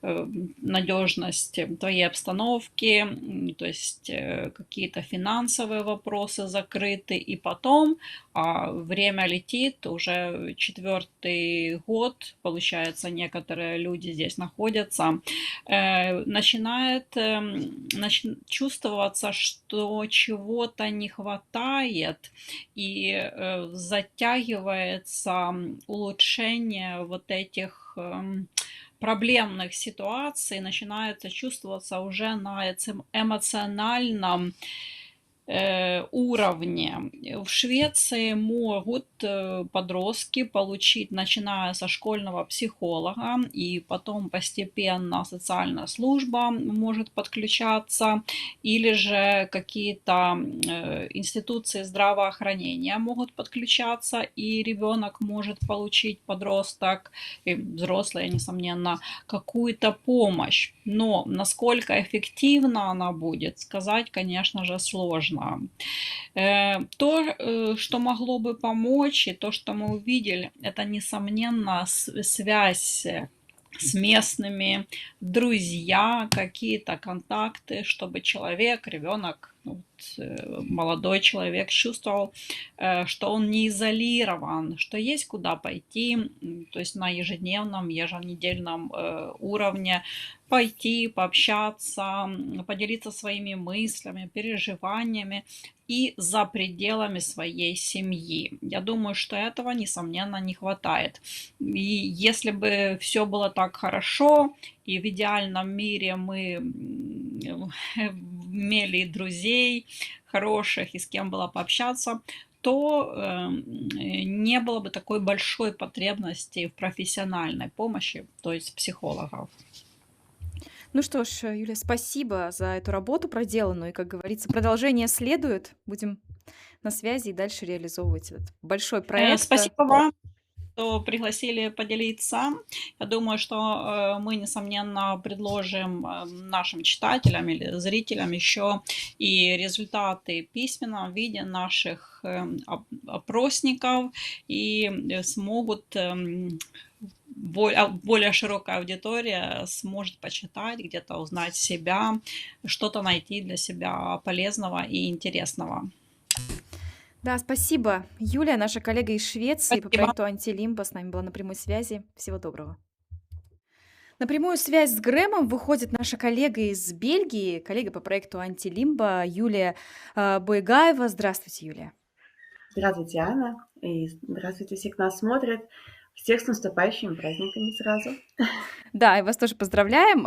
надежность твоей обстановки, то есть какие-то финансовые вопросы закрыты, и потом время летит, уже 4-й год, получается, некоторые люди здесь находятся, начинает чувствоваться, что чего-то не хватает, и затягивается улучшение вот этих проблемных ситуаций, начинается чувствоваться уже на эмоциональном уровне. В Швеции могут подростки получить, начиная со школьного психолога, и потом постепенно социальная служба может подключаться, или же какие-то институции здравоохранения могут подключаться, и ребенок может получить, подросток, и взрослые, несомненно, какую-то помощь. Но насколько эффективно она будет, сказать, конечно же, сложно. То, что могло бы помочь, и то, что мы увидели, это, несомненно, связь с местными, друзья, какие-то контакты, чтобы человек, ребенок, молодой человек чувствовал, что он не изолирован, что есть куда пойти, то есть на ежедневном, еженедельном уровне пойти, пообщаться, поделиться своими мыслями, переживаниями и за пределами своей семьи. Я думаю, что этого, несомненно, не хватает. И если бы все было так хорошо, и в идеальном мире мы имели друзей хороших и с кем было пообщаться, то не было бы такой большой потребности в профессиональной помощи, то есть психологов. Ну что ж, Юлия, спасибо за эту работу проделанную. И, как говорится, продолжение следует. Будем на связи и дальше реализовывать этот большой проект. Спасибо вам, что пригласили поделиться. Я думаю, что мы, несомненно, предложим нашим читателям или зрителям еще и результаты в письменном виде наших опросников, и смогут более широкая аудитория сможет почитать, где-то узнать себя, что-то найти для себя полезного и интересного. Да, спасибо. Юлия, наша коллега из Швеции по Спасибо. проекту «Антилимба», с нами была на прямой связи. Всего доброго. На прямую связь с Грэмом выходит наша коллега из Бельгии, коллега по проекту «Антилимба» Юлия Бойгаева. Здравствуйте, Юлия. Здравствуйте, Анна, и здравствуйте все, кто нас смотрит. Всех с наступающими праздниками сразу. Да, и вас тоже поздравляем.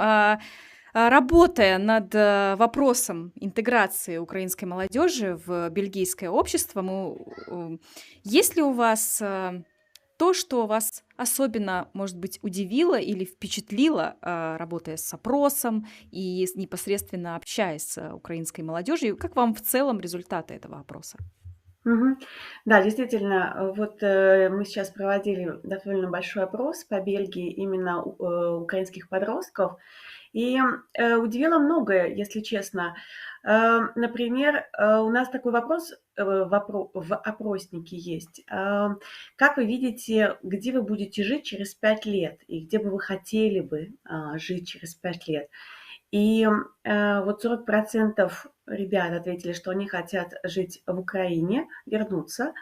Работая над вопросом интеграции украинской молодежи в бельгийское общество, есть ли у вас то, что вас особенно, может быть, удивило или впечатлило, работая с опросом и непосредственно общаясь с украинской молодежью? Как вам в целом результаты этого опроса? Да, действительно, вот мы сейчас проводили довольно большой опрос по Бельгии именно украинских подростков, и удивило многое, если честно. Например, у нас такой вопрос в опроснике есть. Как вы видите, где вы будете жить через 5 лет, и где бы вы хотели бы жить через 5 лет? И вот 40% ребята ответили, что они хотят жить в Украине, вернуться.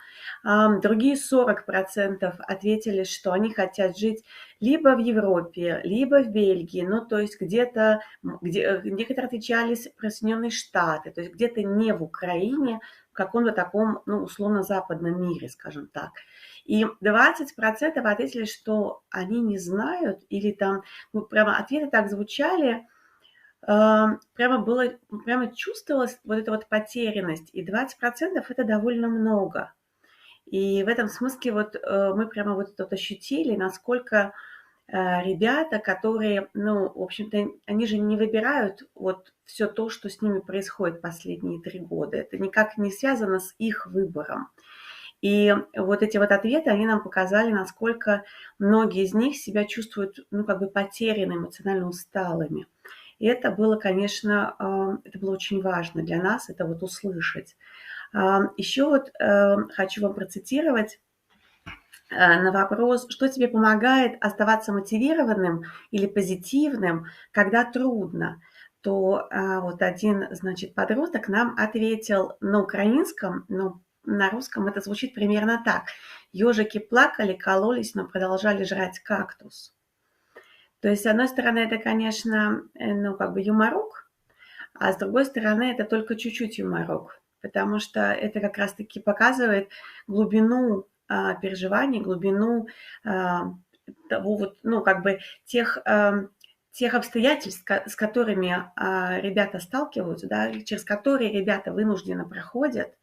Другие 40% ответили, что они хотят жить либо в Европе, либо в Бельгии, ну, то есть где-то, где, некоторые отвечали про Соединенные Штаты, то есть где-то не в Украине, в каком-то таком, ну, условно-западном мире, скажем так. И 20% ответили, что они не знают, или там, ну, прямо ответы так звучали, прямо было, прямо чувствовалась вот эта вот потерянность, и 20% это довольно много. И в этом смысле вот мы прямо вот тут ощутили, насколько ребята, которые, ну, в общем-то, они же не выбирают вот все то, что с ними происходит последние 3 года. Это никак не связано с их выбором. И вот эти вот ответы, они нам показали, насколько многие из них себя чувствуют, ну, как бы потерянными, эмоционально усталыми. И это было, конечно, это было очень важно для нас, это вот услышать. Еще вот хочу вам процитировать на вопрос, что тебе помогает оставаться мотивированным или позитивным, когда трудно, то вот один, значит, подросток нам ответил на украинском, но на русском это звучит примерно так. Ежики плакали, кололись, но продолжали жрать кактус. То есть, с одной стороны, это, конечно, ну, как бы юморок, а с другой стороны, это только чуть-чуть юморок, потому что это как раз-таки показывает глубину переживаний, глубину того вот, ну, как бы тех обстоятельств, с которыми ребята сталкиваются, да, через которые ребята вынужденно проходят,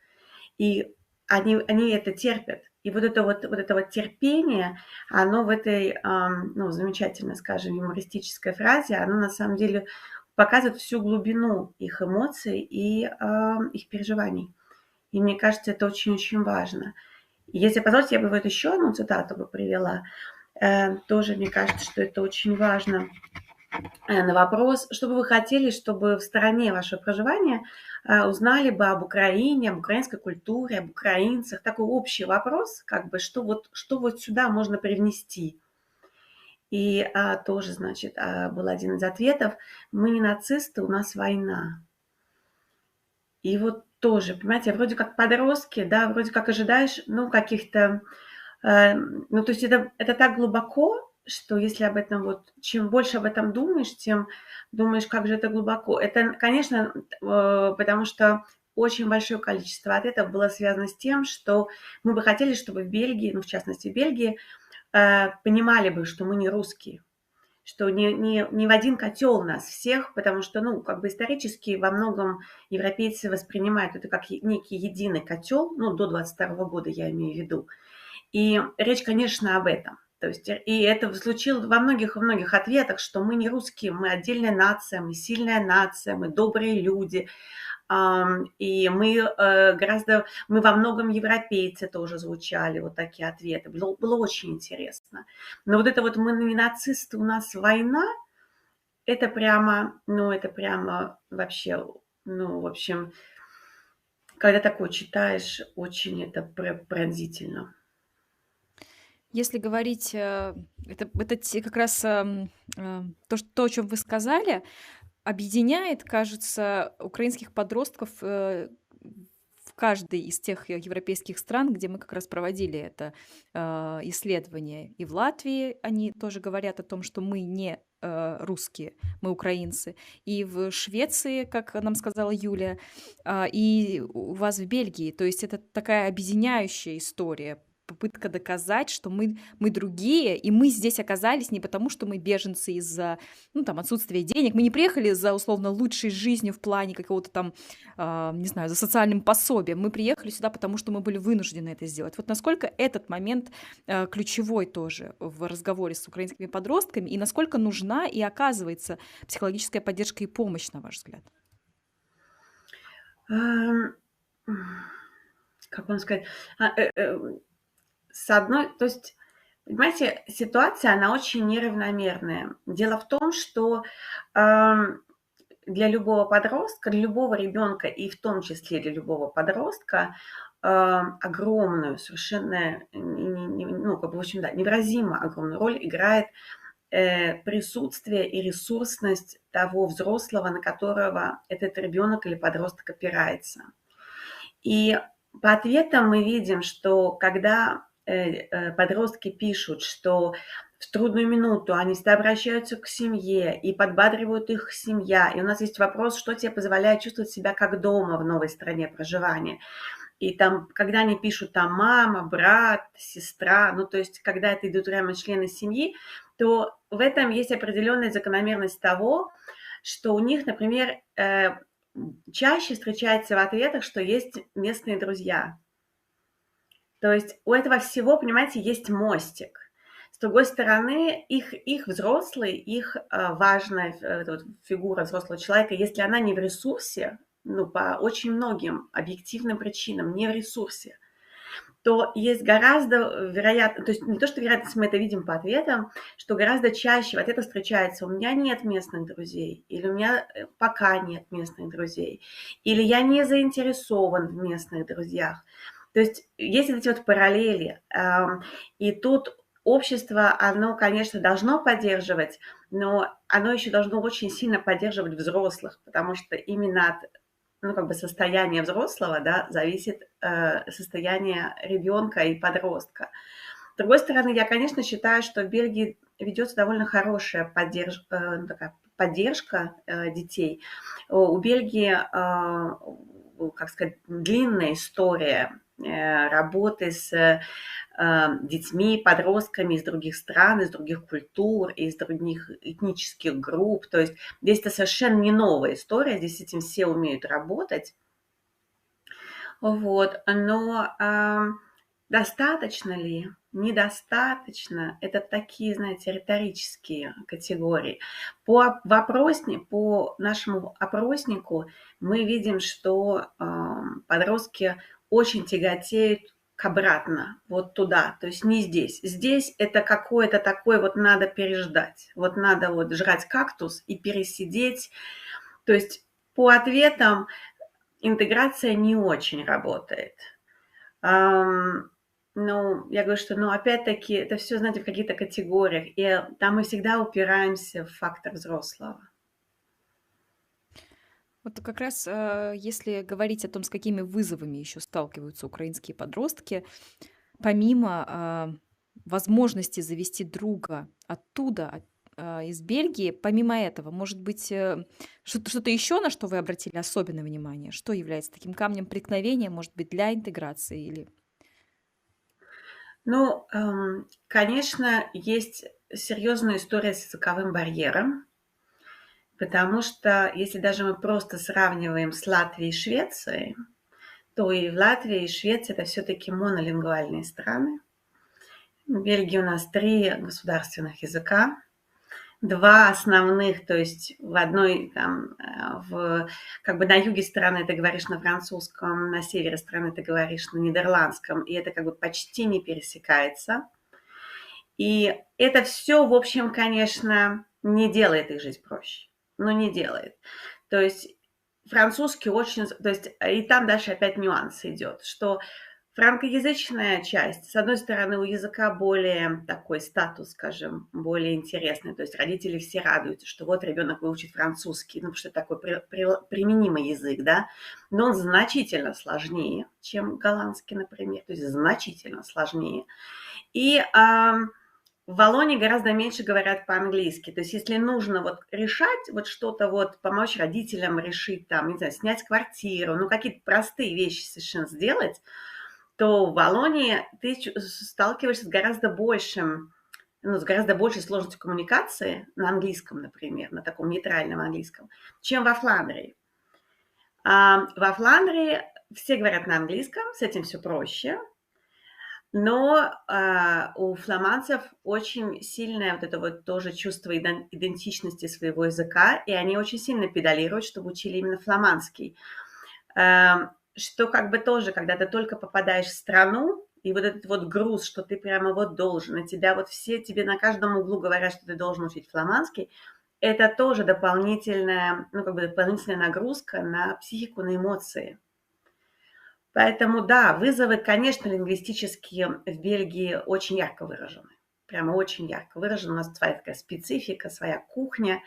и они это терпят. И вот это вот терпение, оно в этой, ну, замечательной, скажем, юмористической фразе, оно на самом деле показывает всю глубину их эмоций и их переживаний. И мне кажется, это очень-очень важно. И если позволите, я бы вот еще одну цитату бы привела. Тоже мне кажется, что это очень важно. На вопрос, что бы вы хотели, чтобы в стране вашего проживания узнали бы об Украине, об украинской культуре, об украинцах. Такой общий вопрос, как бы, что вот сюда можно привнести. И тоже, значит, был один из ответов: мы не нацисты, у нас война. И вот тоже, понимаете, вроде как подростки, да, вроде как ожидаешь, ну, каких-то, ну, то есть это так глубоко, что если об этом вот, чем больше об этом думаешь, тем думаешь, как же это глубоко. Это, конечно, потому что очень большое количество ответов было связано с тем, что мы бы хотели, чтобы в Бельгии, ну, в частности, в Бельгии, понимали бы, что мы не русские, что не в один котел нас всех, потому что, ну, как бы исторически во многом европейцы воспринимают это как некий единый котел, ну, до 22 года я имею в виду. И речь, конечно, об этом. То есть, и это случилось во многих ответах, что мы не русские, мы отдельная нация, мы сильная нация, мы добрые люди. И мы во многом европейцы тоже звучали, вот такие ответы. Было очень интересно. Но вот это вот мы не нацисты, у нас война, это прямо вообще, ну, в общем, когда такое читаешь, очень это пронзительно. Если говорить, как раз то, о чем вы сказали, объединяет, кажется, украинских подростков в каждой из тех европейских стран, где мы как раз проводили это исследование. И в Латвии они тоже говорят о том, что мы не русские, мы украинцы. И в Швеции, как нам сказала Юля, и у вас в Бельгии. То есть это такая объединяющая история, попытка доказать, что мы другие, и мы здесь оказались не потому, что мы беженцы из-за, ну, там, отсутствия денег. Мы не приехали за, условно, лучшей жизнью в плане какого-то там, не знаю, за социальным пособием. Мы приехали сюда, потому что мы были вынуждены это сделать. Вот насколько этот момент ключевой тоже в разговоре с украинскими подростками, и насколько нужна и оказывается психологическая поддержка и помощь, на ваш взгляд? Как вам сказать? То есть, понимаете, ситуация, она очень неравномерная. Дело в том, что для любого подростка, для любого ребенка, и в том числе для любого подростка, огромную, совершенно, ну, как бы, в общем, да, невыразимо огромную роль играет присутствие и ресурсность того взрослого, на которого этот ребенок или подросток опирается. И по ответам мы видим, что когда подростки пишут, что в трудную минуту они всегда обращаются к семье и подбадривают их семья. И у нас есть вопрос, что тебе позволяет чувствовать себя как дома в новой стране проживания. И там, когда они пишут там мама, брат, сестра, ну то есть когда это идут прямо члены семьи, то в этом есть определенная закономерность того, что у них, например, чаще встречается в ответах, что есть местные друзья. То есть у этого всего, понимаете, есть мостик. С другой стороны, их взрослый, их важная фигура взрослого человека, если она не в ресурсе, ну, по очень многим объективным причинам, не в ресурсе, то есть гораздо вероятно, то есть не то, что вероятность, мы это видим по ответам, что гораздо чаще в ответах встречается: у меня нет местных друзей, или у меня пока нет местных друзей, или я не заинтересован в местных друзьях. То есть есть эти вот параллели. И тут общество, оно, конечно, должно поддерживать, но оно еще должно очень сильно поддерживать взрослых, потому что именно от состояние взрослого, да, зависит состояние ребенка и подростка. С другой стороны, я, конечно, считаю, что в Бельгии ведется довольно хорошая поддержка детей. У Бельгии, как сказать, длинная история работы с детьми, подростками из других стран, из других культур, из других этнических групп. То есть здесь это совершенно не новая история, здесь с этим все умеют работать. Вот. Но достаточно ли? Недостаточно. Это такие, знаете, риторические категории. По нашему опроснику мы видим, что подростки очень тяготеют обратно, вот туда, то есть не здесь. Здесь это какое-то такое вот надо переждать, вот надо вот жрать кактус и пересидеть. То есть по ответам интеграция не очень работает. Ну, я говорю, что, опять-таки, это все, знаете, в каких-то категориях, и там мы всегда упираемся в фактор взрослого. Вот как раз, если говорить о том, с какими вызовами еще сталкиваются украинские подростки, помимо возможности завести друга оттуда, из Бельгии, помимо этого, может быть, что-то еще, на что вы обратили особенное внимание? Что является таким камнем преткновения, может быть, для интеграции или... Ну, конечно, есть серьезная история с языковым барьером, потому что если даже мы просто сравниваем с Латвией и Швецией, то и в Латвии, и Швеции это все-таки монолингвальные страны. В Бельгии у нас 3 государственных языка, 2 основных, то есть в одной там, на юге страны ты говоришь на французском, на севере страны ты говоришь на нидерландском, и это почти не пересекается. И это все, в общем, конечно, не делает их жизнь проще. Не делает. То есть французский очень... То есть и там дальше опять нюанс идет, что франкоязычная часть, с одной стороны, у языка более такой статус, скажем, более интересный. То есть родители все радуются, что вот ребенок выучит французский, потому что это такой применимый язык, да, но он значительно сложнее, чем голландский, например, то есть значительно сложнее. И в Валлонии гораздо меньше говорят по-английски. То есть если нужно решать что-то, помочь родителям решить, там, не знаю, снять квартиру, какие-то простые вещи совершенно сделать, то в Валлонии ты сталкиваешься с гораздо большим, с гораздо большей сложностью коммуникации на английском, например, на таком нейтральном английском, чем во Фландрии. Во Фландрии все говорят на английском, с этим все проще, но у фламандцев очень сильное тоже чувство идентичности своего языка, и они очень сильно педалируют, чтобы учили именно фламандский. Что тоже, когда ты только попадаешь в страну, и этот груз, что ты прямо должен, и тебя все тебе на каждом углу говорят, что ты должен учить фламандский, это тоже дополнительная, дополнительная нагрузка на психику, на эмоции. Поэтому, да, вызовы, конечно, лингвистические в Бельгии очень ярко выражены. прямо очень ярко выражена. У нас своя такая специфика, своя кухня.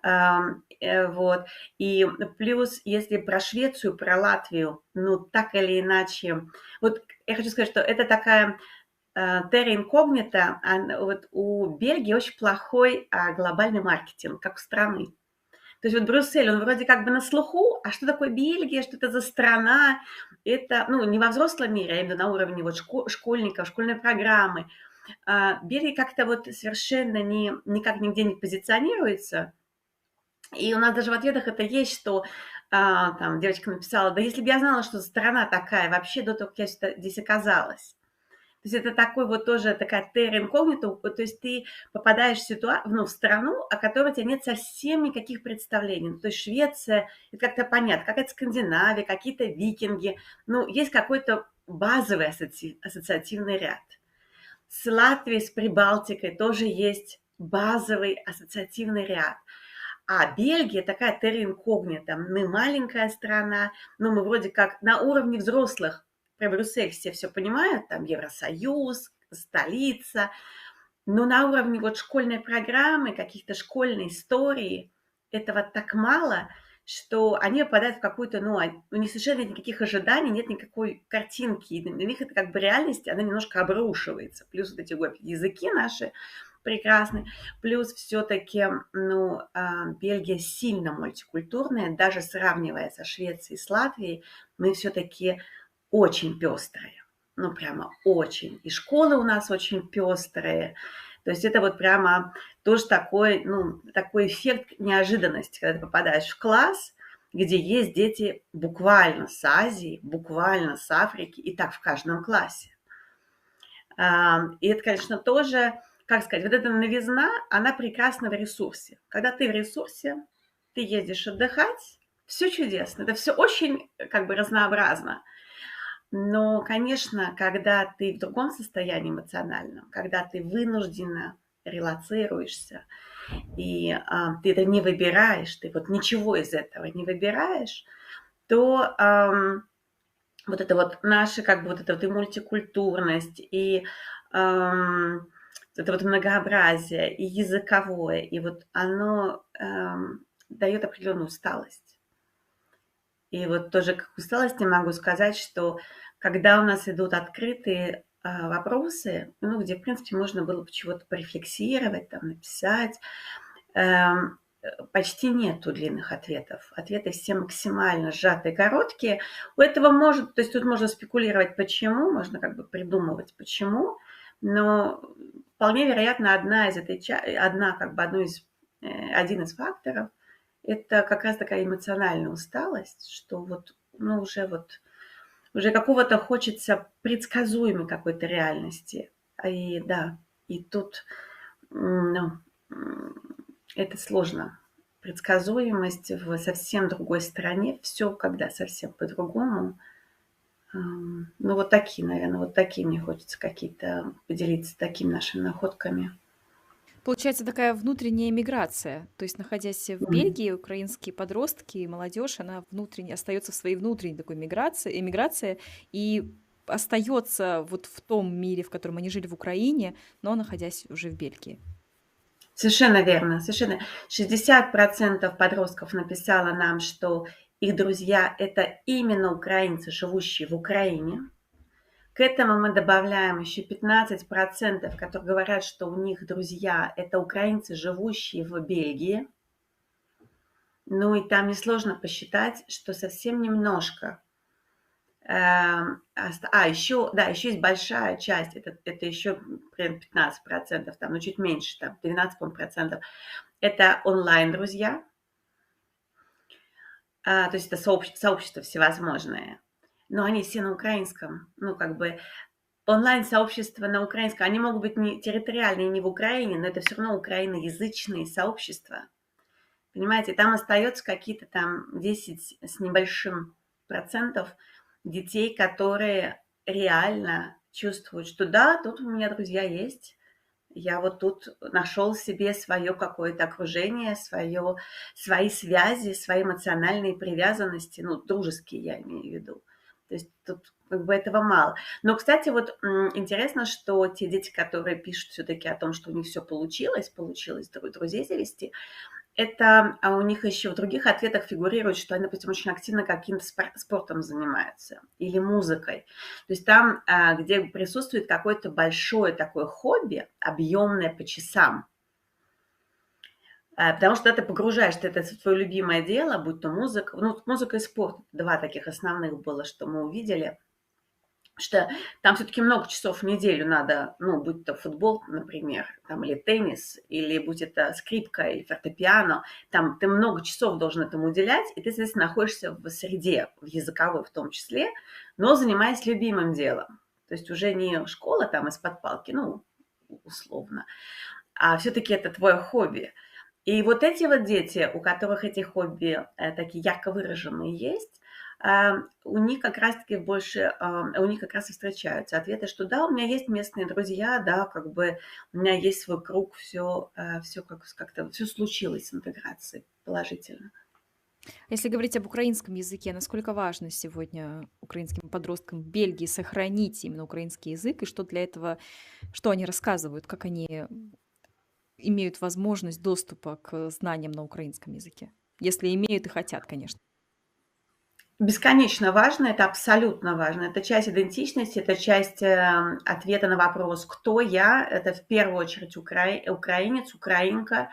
Вот. И плюс, если про Швецию, про Латвию, ну, так или иначе... Вот я хочу сказать, что это такая терра инкогнита. Вот у Бельгии очень плохой глобальный маркетинг, как у страны. То есть вот Брюссель, он вроде как бы на слуху, а что такое Бельгия, что это за страна? Это, ну, не во взрослом мире, а именно на уровне вот школьников, школьной программы. Бельгия как-то вот совершенно никак нигде не позиционируется. И у нас даже в ответах это есть, что там девочка написала: да если бы я знала, что страна такая вообще до того, как я здесь оказалась. То есть это такой вот тоже такая терра инкогнита, то есть ты попадаешь в страну, о которой у тебя нет совсем никаких представлений. Ну, то есть Швеция, это как-то понятно, какая-то Скандинавия, какие-то викинги. Ну, есть какой-то базовый ассоциативный ряд. С Латвией, с Прибалтикой тоже есть базовый ассоциативный ряд. А Бельгия такая терра инкогнита. Мы маленькая страна, но мы вроде как на уровне взрослых. Про Брюссель все понимают, там Евросоюз, столица. Но на уровне вот школьной программы, каких-то школьной истории этого так мало, что они попадают в какую-то, у них совершенно нет никаких ожиданий, нет никакой картинки. И для них это как бы реальность, она немножко обрушивается. Плюс вот эти вот языки наши прекрасны. Плюс все-таки, Бельгия сильно мультикультурная, даже сравнивая со Швецией, с Латвией, мы все-таки очень пестрые. Ну, прямо очень. И школы у нас очень пестрые. То есть это вот прямо тоже такой эффект неожиданности, когда ты попадаешь в класс, где есть дети буквально с Азии, буквально с Африки, и так в каждом классе. И это, конечно, тоже, как сказать, вот эта новизна, она прекрасна в ресурсе. Когда ты в ресурсе, ты едешь отдыхать, все чудесно, это все очень как бы разнообразно. Но, конечно, когда ты в другом состоянии эмоциональном, когда ты вынужденно релацируешься, и ты это не выбираешь, ты вот ничего из этого не выбираешь, то вот это вот наша, как бы вот эта вот и мультикультурность, и это вот многообразие, и языковое, и вот оно дает определенную усталость. И вот тоже как усталости могу сказать, что когда у нас идут открытые вопросы, где, в принципе, можно было бы чего-то порефлексировать, там, написать, почти нету длинных ответов. Ответы все максимально сжатые, короткие. У этого то есть тут можно спекулировать, почему, можно как бы придумывать, почему, но вполне вероятно, один из факторов – это как раз такая эмоциональная усталость, что уже какого-то хочется предсказуемой какой-то реальности. И да, и тут, это сложно. Предсказуемость в совсем другой стране, все когда совсем по-другому. Вот такие, наверное, мне хочется какие-то поделиться такими нашими находками. Получается такая внутренняя миграция. То есть, находясь в Бельгии, украинские подростки и молодежь, она внутренне остается в своей внутренней такой эмиграции и остается вот в том мире, в котором они жили в Украине, но находясь уже в Бельгии. Совершенно верно, совершенно. 60% подростков написало нам, что их друзья – это именно украинцы, живущие в Украине. К этому мы добавляем еще 15%, которые говорят, что у них друзья – это украинцы, живущие в Бельгии. И там несложно посчитать, что совсем немножко. Еще есть большая часть, это еще примерно 15%, там, чуть меньше, там, 12%. Это онлайн-друзья, то есть это сообщества всевозможные, но они все на украинском, онлайн-сообщества на украинском, они могут быть не территориальные, не в Украине, но это все равно украиноязычные сообщества. Понимаете, там остается какие-то там 10 с небольшим процентов детей, которые реально чувствуют, что да, тут у меня друзья есть, я вот тут нашел себе свое какое-то окружение, свои связи, свои эмоциональные привязанности, дружеские я имею в виду. То есть тут как бы этого мало. Но, кстати, вот интересно, что те дети, которые пишут все-таки о том, что у них все получилось друзей завести, это у них еще в других ответах фигурирует, что они, допустим, очень активно каким-то спортом занимаются или музыкой. То есть там, где присутствует какое-то большое такое хобби, объемное по часам, потому что ты погружаешься, это твое любимое дело, будь то музыка, ну, музыка и спорт, два таких основных было, что мы увидели, что там все-таки много часов в неделю надо, ну, будь то футбол, например, там, или теннис, или будь это скрипка или фортепиано, там ты много часов должен этому уделять, и ты, соответственно, находишься в среде, в языковой в том числе, но занимаясь любимым делом. То есть уже не школа там из-под палки, ну, условно, а все-таки это твое хобби. И вот эти вот дети, у которых эти хобби такие ярко выраженные есть, у них как раз-таки больше, у них как раз и встречаются ответы, что да, у меня есть местные друзья, да, как бы у меня есть свой круг, все как-то все случилось с интеграцией положительно. Если говорить об украинском языке, насколько важно сегодня украинским подросткам в Бельгии сохранить именно украинский язык, и что для этого, что они рассказывают, как они имеют возможность доступа к знаниям на украинском языке? Если имеют и хотят, конечно. Бесконечно важно, это абсолютно важно. Это часть идентичности, это часть ответа на вопрос, кто я. Это в первую очередь украинец, украинка.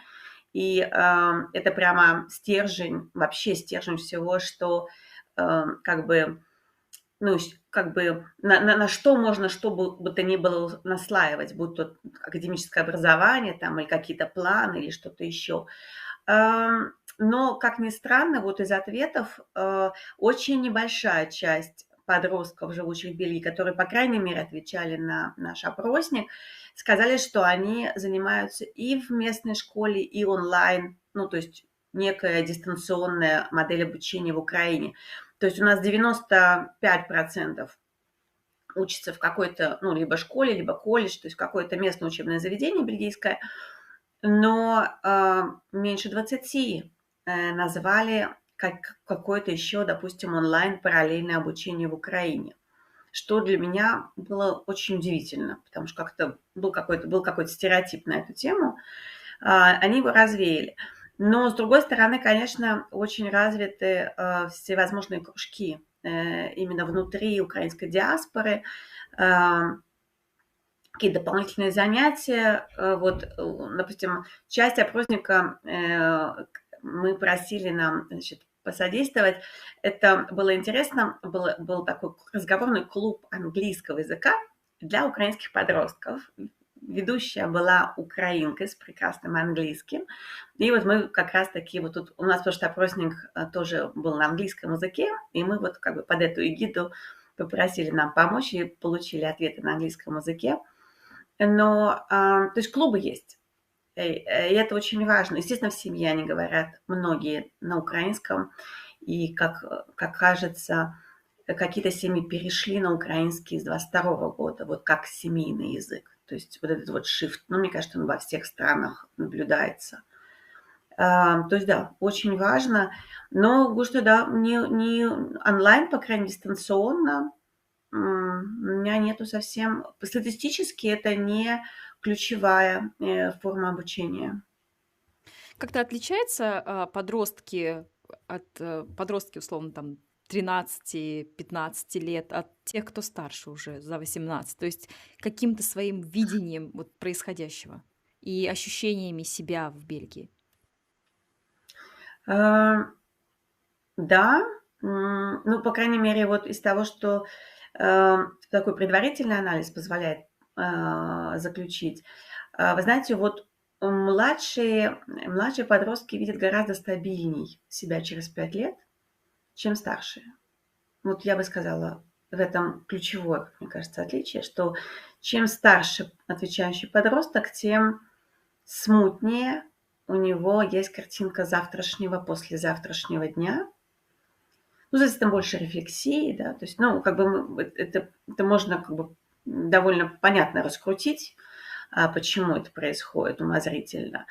И это прямо стержень, вообще стержень всего, что как бы, ну, как бы на что можно, что бы то ни было наслаивать, будь то академическое образование там, или какие-то планы, или что-то еще. Но, как ни странно, вот из ответов очень небольшая часть подростков, живущих в Бельгии, которые, по крайней мере, отвечали на наш опросник, сказали, что они занимаются и в местной школе, и онлайн, ну, то есть некая дистанционная модель обучения в Украине. То есть у нас 95% учатся в какой-то, ну, либо школе, либо колледж, то есть какое-то местное учебное заведение бельгийское, но меньше 20 назвали как какое-то еще, допустим, онлайн параллельное обучение в Украине, что для меня было очень удивительно, потому что как-то был какой-то стереотип на эту тему, они его развеяли. Но, с другой стороны, конечно, очень развиты всевозможные кружки именно внутри украинской диаспоры, какие дополнительные занятия. Вот, допустим, часть опросника мы просили нам, значит, посодействовать. Это было интересно. Был такой разговорный клуб английского языка для украинских подростков. Ведущая была украинка с прекрасным английским. И вот мы как раз-таки вот тут... У нас, потому что опросник тоже был на английском языке, и мы вот как бы под эту эгиду попросили нам помочь и получили ответы на английском языке. Но, то есть клубы есть, и это очень важно. Естественно, в семье они говорят, многие на украинском, и, как кажется, какие-то семьи перешли на украинский с 22 года, вот как семейный язык. То есть вот этот вот shift, ну, мне кажется, он во всех странах наблюдается. То есть, да, очень важно, но, говорю, что да, не онлайн, по крайней мере, дистанционно, у меня нету совсем... Статистически это не ключевая форма обучения. Как-то отличаются подростки подростки, условно, там 13-15 лет от тех, кто старше уже, за 18? То есть каким-то своим видением вот происходящего и ощущениями себя в Бельгии? Да, ну, по крайней мере, вот из того, что такой предварительный анализ позволяет заключить. Вы знаете, вот младшие подростки видят гораздо стабильней себя через 5 лет, чем старшие. Вот я бы сказала, в этом ключевое, мне кажется, отличие, что чем старше отвечающий подросток, тем смутнее у него есть картинка завтрашнего, послезавтрашнего дня. Ну, здесь там больше рефлексии, да, то есть, ну, как бы это можно как бы довольно понятно раскрутить, почему это происходит умозрительно.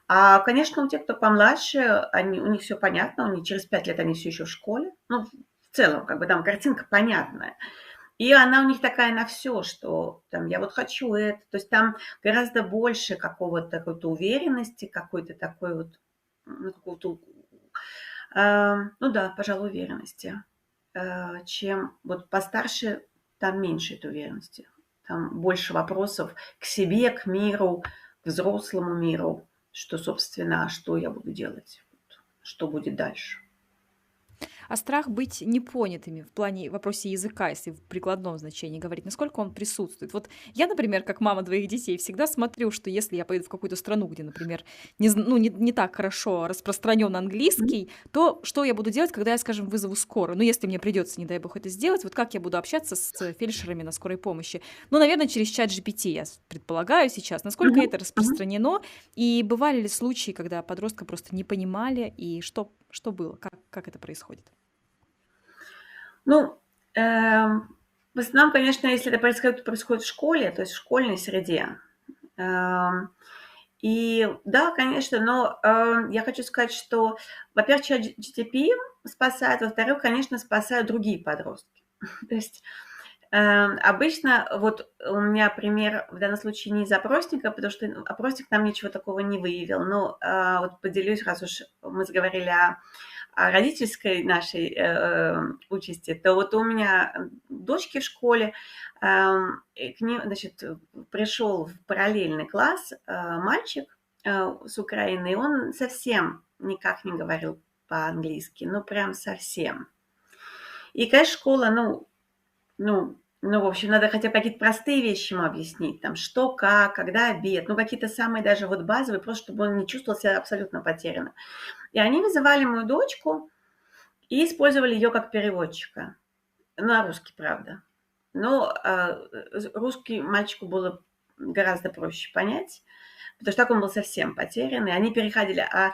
А, конечно, у тех, кто помладше, у них все понятно, у них через 5 лет они все еще в школе, ну, целом, как бы там картинка понятная. И она у них такая на все, что там я вот хочу это. То есть там гораздо больше какой-то уверенности, какой-то такой вот, ну, какого-то, ну да, пожалуй, уверенности, чем вот постарше, там меньше этой уверенности. Там больше вопросов к себе, к миру, к взрослому миру, что, собственно, что я буду делать, вот, что будет дальше. А страх быть непонятыми в плане в вопросе языка, если в прикладном значении говорить, насколько он присутствует? Вот я, например, как мама двоих детей, всегда смотрю, что если я поеду в какую-то страну, где, например, не так хорошо распространен английский, то что я буду делать, когда я, скажем, вызову скорую? Ну, если мне придется, не дай бог, это сделать, вот как я буду общаться с фельдшерами на скорой помощи? Ну, наверное, через чат GPT, я предполагаю сейчас. Насколько это распространено? И бывали ли случаи, когда подростка просто не понимали, и что было? Как это происходит? Ну, в основном, конечно, если это происходит в школе, то есть в школьной среде. И да, конечно, но я хочу сказать, что, во-первых, ChatGPT спасает, во-вторых, конечно, спасают другие подростки. То есть обычно вот у меня пример в данном случае не из опросника, потому что опросник нам ничего такого не выявил. Но вот поделюсь, раз уж мы заговорили о родительской нашей участи, то вот у меня дочки в школе, к ним, значит, пришел в параллельный класс мальчик с Украины, и он совсем никак не говорил по-английски, ну прям совсем. И, конечно, школа, в общем, надо хотя бы какие-то простые вещи ему объяснить, там, что, как, когда обед, ну, какие-то самые даже вот базовые, просто чтобы он не чувствовал себя абсолютно потерянным. И они вызывали мою дочку и использовали ее как переводчика. На русский, правда. Но русский мальчику было гораздо проще понять, потому что так он был совсем потерянный. Они переходили, а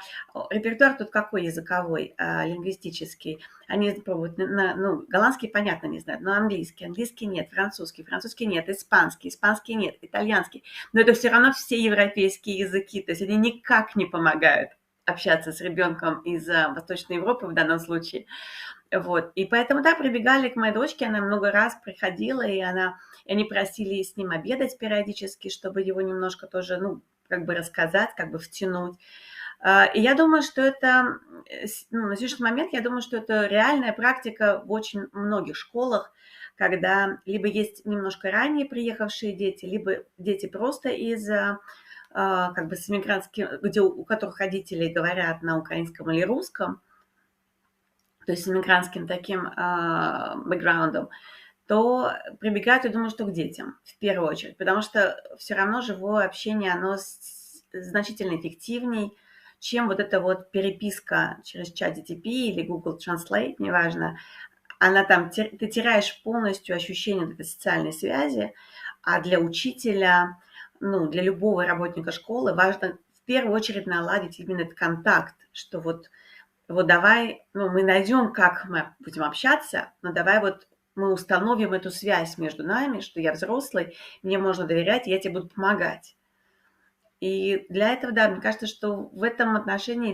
репертуар тут какой языковой, лингвистический. Они пробуют, голландский, понятно, не знают, но английский нет, французский нет, испанский нет, итальянский. Но это все равно все европейские языки, то есть они никак не помогают общаться с ребенком из Восточной Европы в данном случае. Вот. И поэтому, да, прибегали к моей дочке, она много раз приходила, и они просили с ним обедать периодически, чтобы его немножко тоже, как бы рассказать, как бы втянуть. И я думаю, что это, на сегодняшний момент, я думаю, что это реальная практика в очень многих школах, когда либо есть немножко ранее приехавшие дети, либо дети просто из как бы с иммигрантским, у которых родители говорят на украинском или русском, то есть с иммигрантским таким бэкграундом, то прибегают, я думаю, что к детям в первую очередь, потому что все равно живое общение, оно значительно эффективней, чем вот эта вот переписка через ChatGPT или Google Translate, неважно. Она там, ты теряешь полностью ощущение этой социальной связи, а для учителя, для любого работника школы важно в первую очередь наладить именно этот контакт, что вот давай, мы найдем, как мы будем общаться, но давай вот мы установим эту связь между нами, что я взрослый, мне можно доверять, и я тебе буду помогать. И для этого, да, мне кажется, что в этом отношении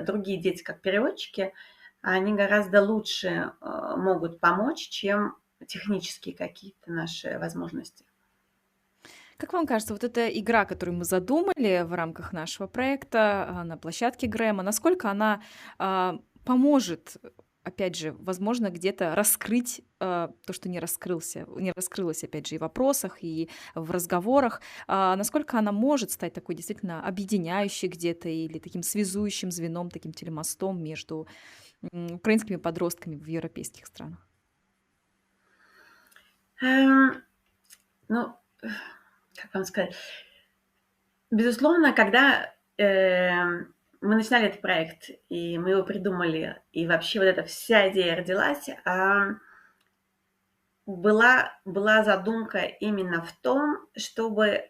другие дети, как переводчики, они гораздо лучше могут помочь, чем технические какие-то наши возможности. Как вам кажется, вот эта игра, которую мы задумали в рамках нашего проекта на площадке Грэма, насколько она поможет, опять же, возможно, где-то раскрыть то, что не раскрылось, опять же, и в вопросах, и в разговорах, насколько она может стать такой действительно объединяющей где-то или таким связующим звеном, таким телемостом между украинскими подростками в европейских странах? Как вам сказать? Безусловно, когда мы начинали этот проект, и мы его придумали, и вообще вот эта вся идея родилась, была задумка именно в том, чтобы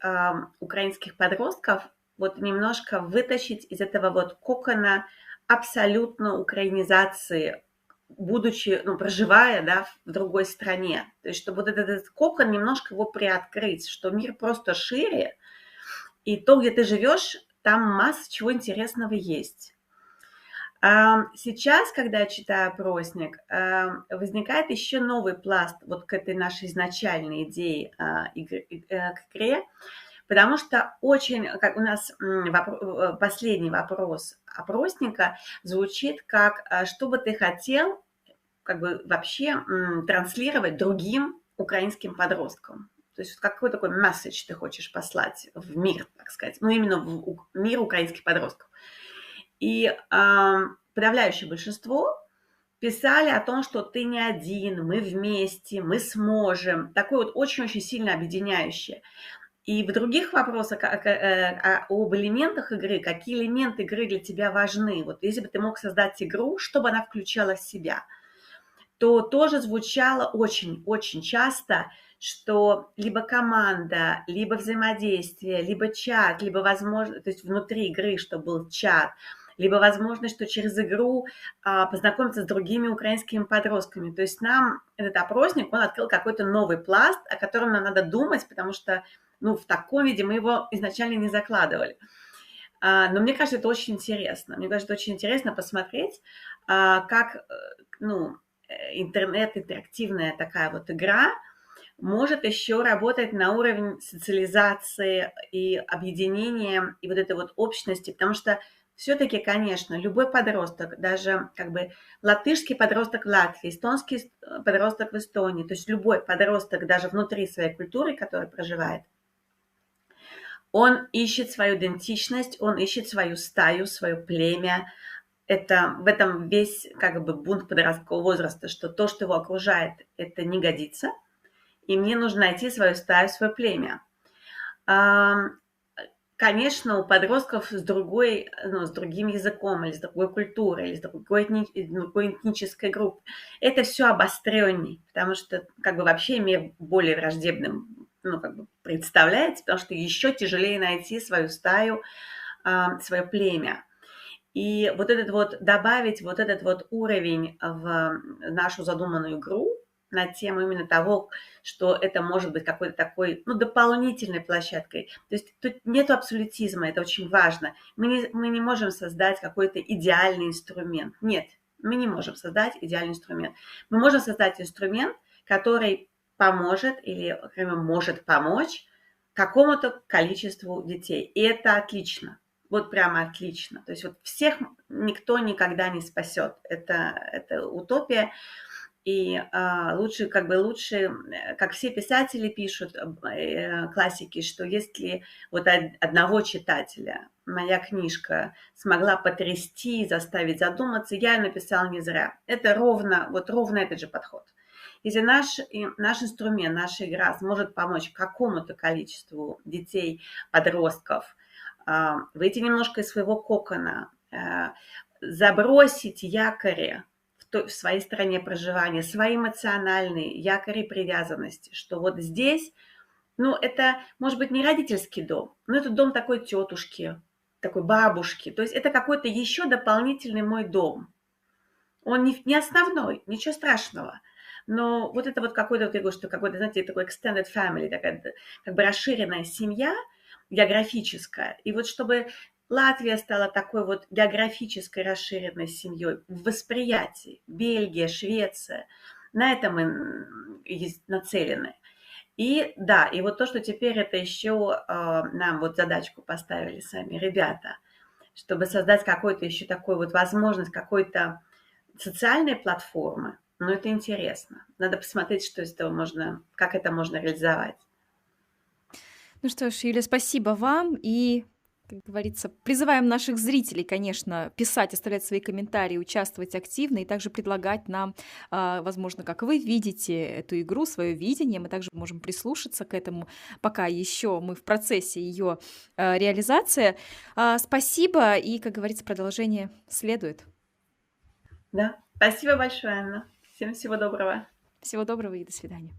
украинских подростков вот немножко вытащить из этого вот кокона абсолютно украинизации, будучи, проживая, да, в другой стране. То есть, чтобы вот этот кокон немножко его приоткрыть, что мир просто шире, и то, где ты живешь, там масса чего интересного есть. Сейчас, когда я читаю опросник, возникает еще новый пласт вот к этой нашей изначальной идее к игре, потому что очень, как у нас последний вопрос опросника звучит как, что бы ты хотел как бы вообще транслировать другим украинским подросткам? То есть какой такой месседж ты хочешь послать в мир, так сказать, ну именно в мир украинских подростков. И подавляющее большинство писали о том, что ты не один, мы вместе, мы сможем. Такое вот очень-очень сильно объединяющее. И в других вопросах об элементах игры, какие элементы игры для тебя важны. Вот если бы ты мог создать игру, чтобы она включала в себя, то тоже звучало очень-очень часто, что либо команда, либо взаимодействие, либо чат, либо возможность, то есть внутри игры, чтобы был чат, либо возможность, что через игру познакомиться с другими украинскими подростками. То есть нам этот опросник, он открыл какой-то новый пласт, о котором нам надо думать, потому что в таком виде мы его изначально не закладывали. Но мне кажется, это очень интересно. Мне кажется, это очень интересно посмотреть, как интернет, интерактивная такая вот игра может еще работать на уровне социализации и объединения, и вот этой вот общности, потому что все-таки, конечно, любой подросток, даже как бы латышский подросток в Латвии, эстонский подросток в Эстонии, то есть любой подросток даже внутри своей культуры, который проживает, он ищет свою идентичность, он ищет свою стаю, свое племя. Это в этом весь как бы бунт подросткового возраста, что то, что его окружает, это не годится, и мне нужно найти свою стаю, свое племя. Конечно, у подростков с другим языком, или с другой культурой, или с другой этнической группой, это все обостренней, потому что как бы вообще мир более враждебным представляется, потому что еще тяжелее найти свою стаю, свое племя. И вот этот вот добавить вот этот вот уровень в нашу задуманную игру на тему именно того, что это может быть какой-то такой, дополнительной площадкой. То есть тут нет абсолютизма, это очень важно. Мы не можем создать какой-то идеальный инструмент. Нет, мы не можем создать идеальный инструмент. Мы можем создать инструмент, который поможет или может помочь какому-то количеству детей. И это отлично. Вот прямо отлично. То есть вот всех никто никогда не спасет. Это утопия. И лучше, как все писатели пишут, классики, что если вот одного читателя моя книжка смогла потрясти, заставить задуматься, я написал не зря. Это ровно этот же подход. Если наш инструмент, наша игра сможет помочь какому-то количеству детей, подростков, выйти немножко из своего кокона, забросить якори в своей стране проживания, свои эмоциональные якори привязанности, что вот здесь, это может быть не родительский дом, но это дом такой тетушки, такой бабушки, то есть это какой-то еще дополнительный мой дом. Он не основной, ничего страшного. Но вот это вот какой-то, вот я говорю, что какой-то, знаете, такой extended family, такая как бы расширенная семья географическая. И вот чтобы Латвия стала такой вот географической расширенной семьей в восприятии, Бельгия, Швеция, на это мы нацелены. И да, и вот то, что теперь это еще нам вот задачку поставили сами ребята, чтобы создать какой-то еще такой вот возможность какой-то социальной платформы, это интересно. Надо посмотреть, что из этого как это можно реализовать. Ну что ж, Юля, спасибо вам. И, как говорится, призываем наших зрителей, конечно, писать, оставлять свои комментарии, участвовать активно и также предлагать нам, возможно, как вы видите эту игру, свое видение. Мы также можем прислушаться к этому, пока еще мы в процессе ее реализации. Спасибо, и, как говорится, продолжение следует. Да, спасибо большое, Анна. Всем всего доброго. Всего доброго и до свидания.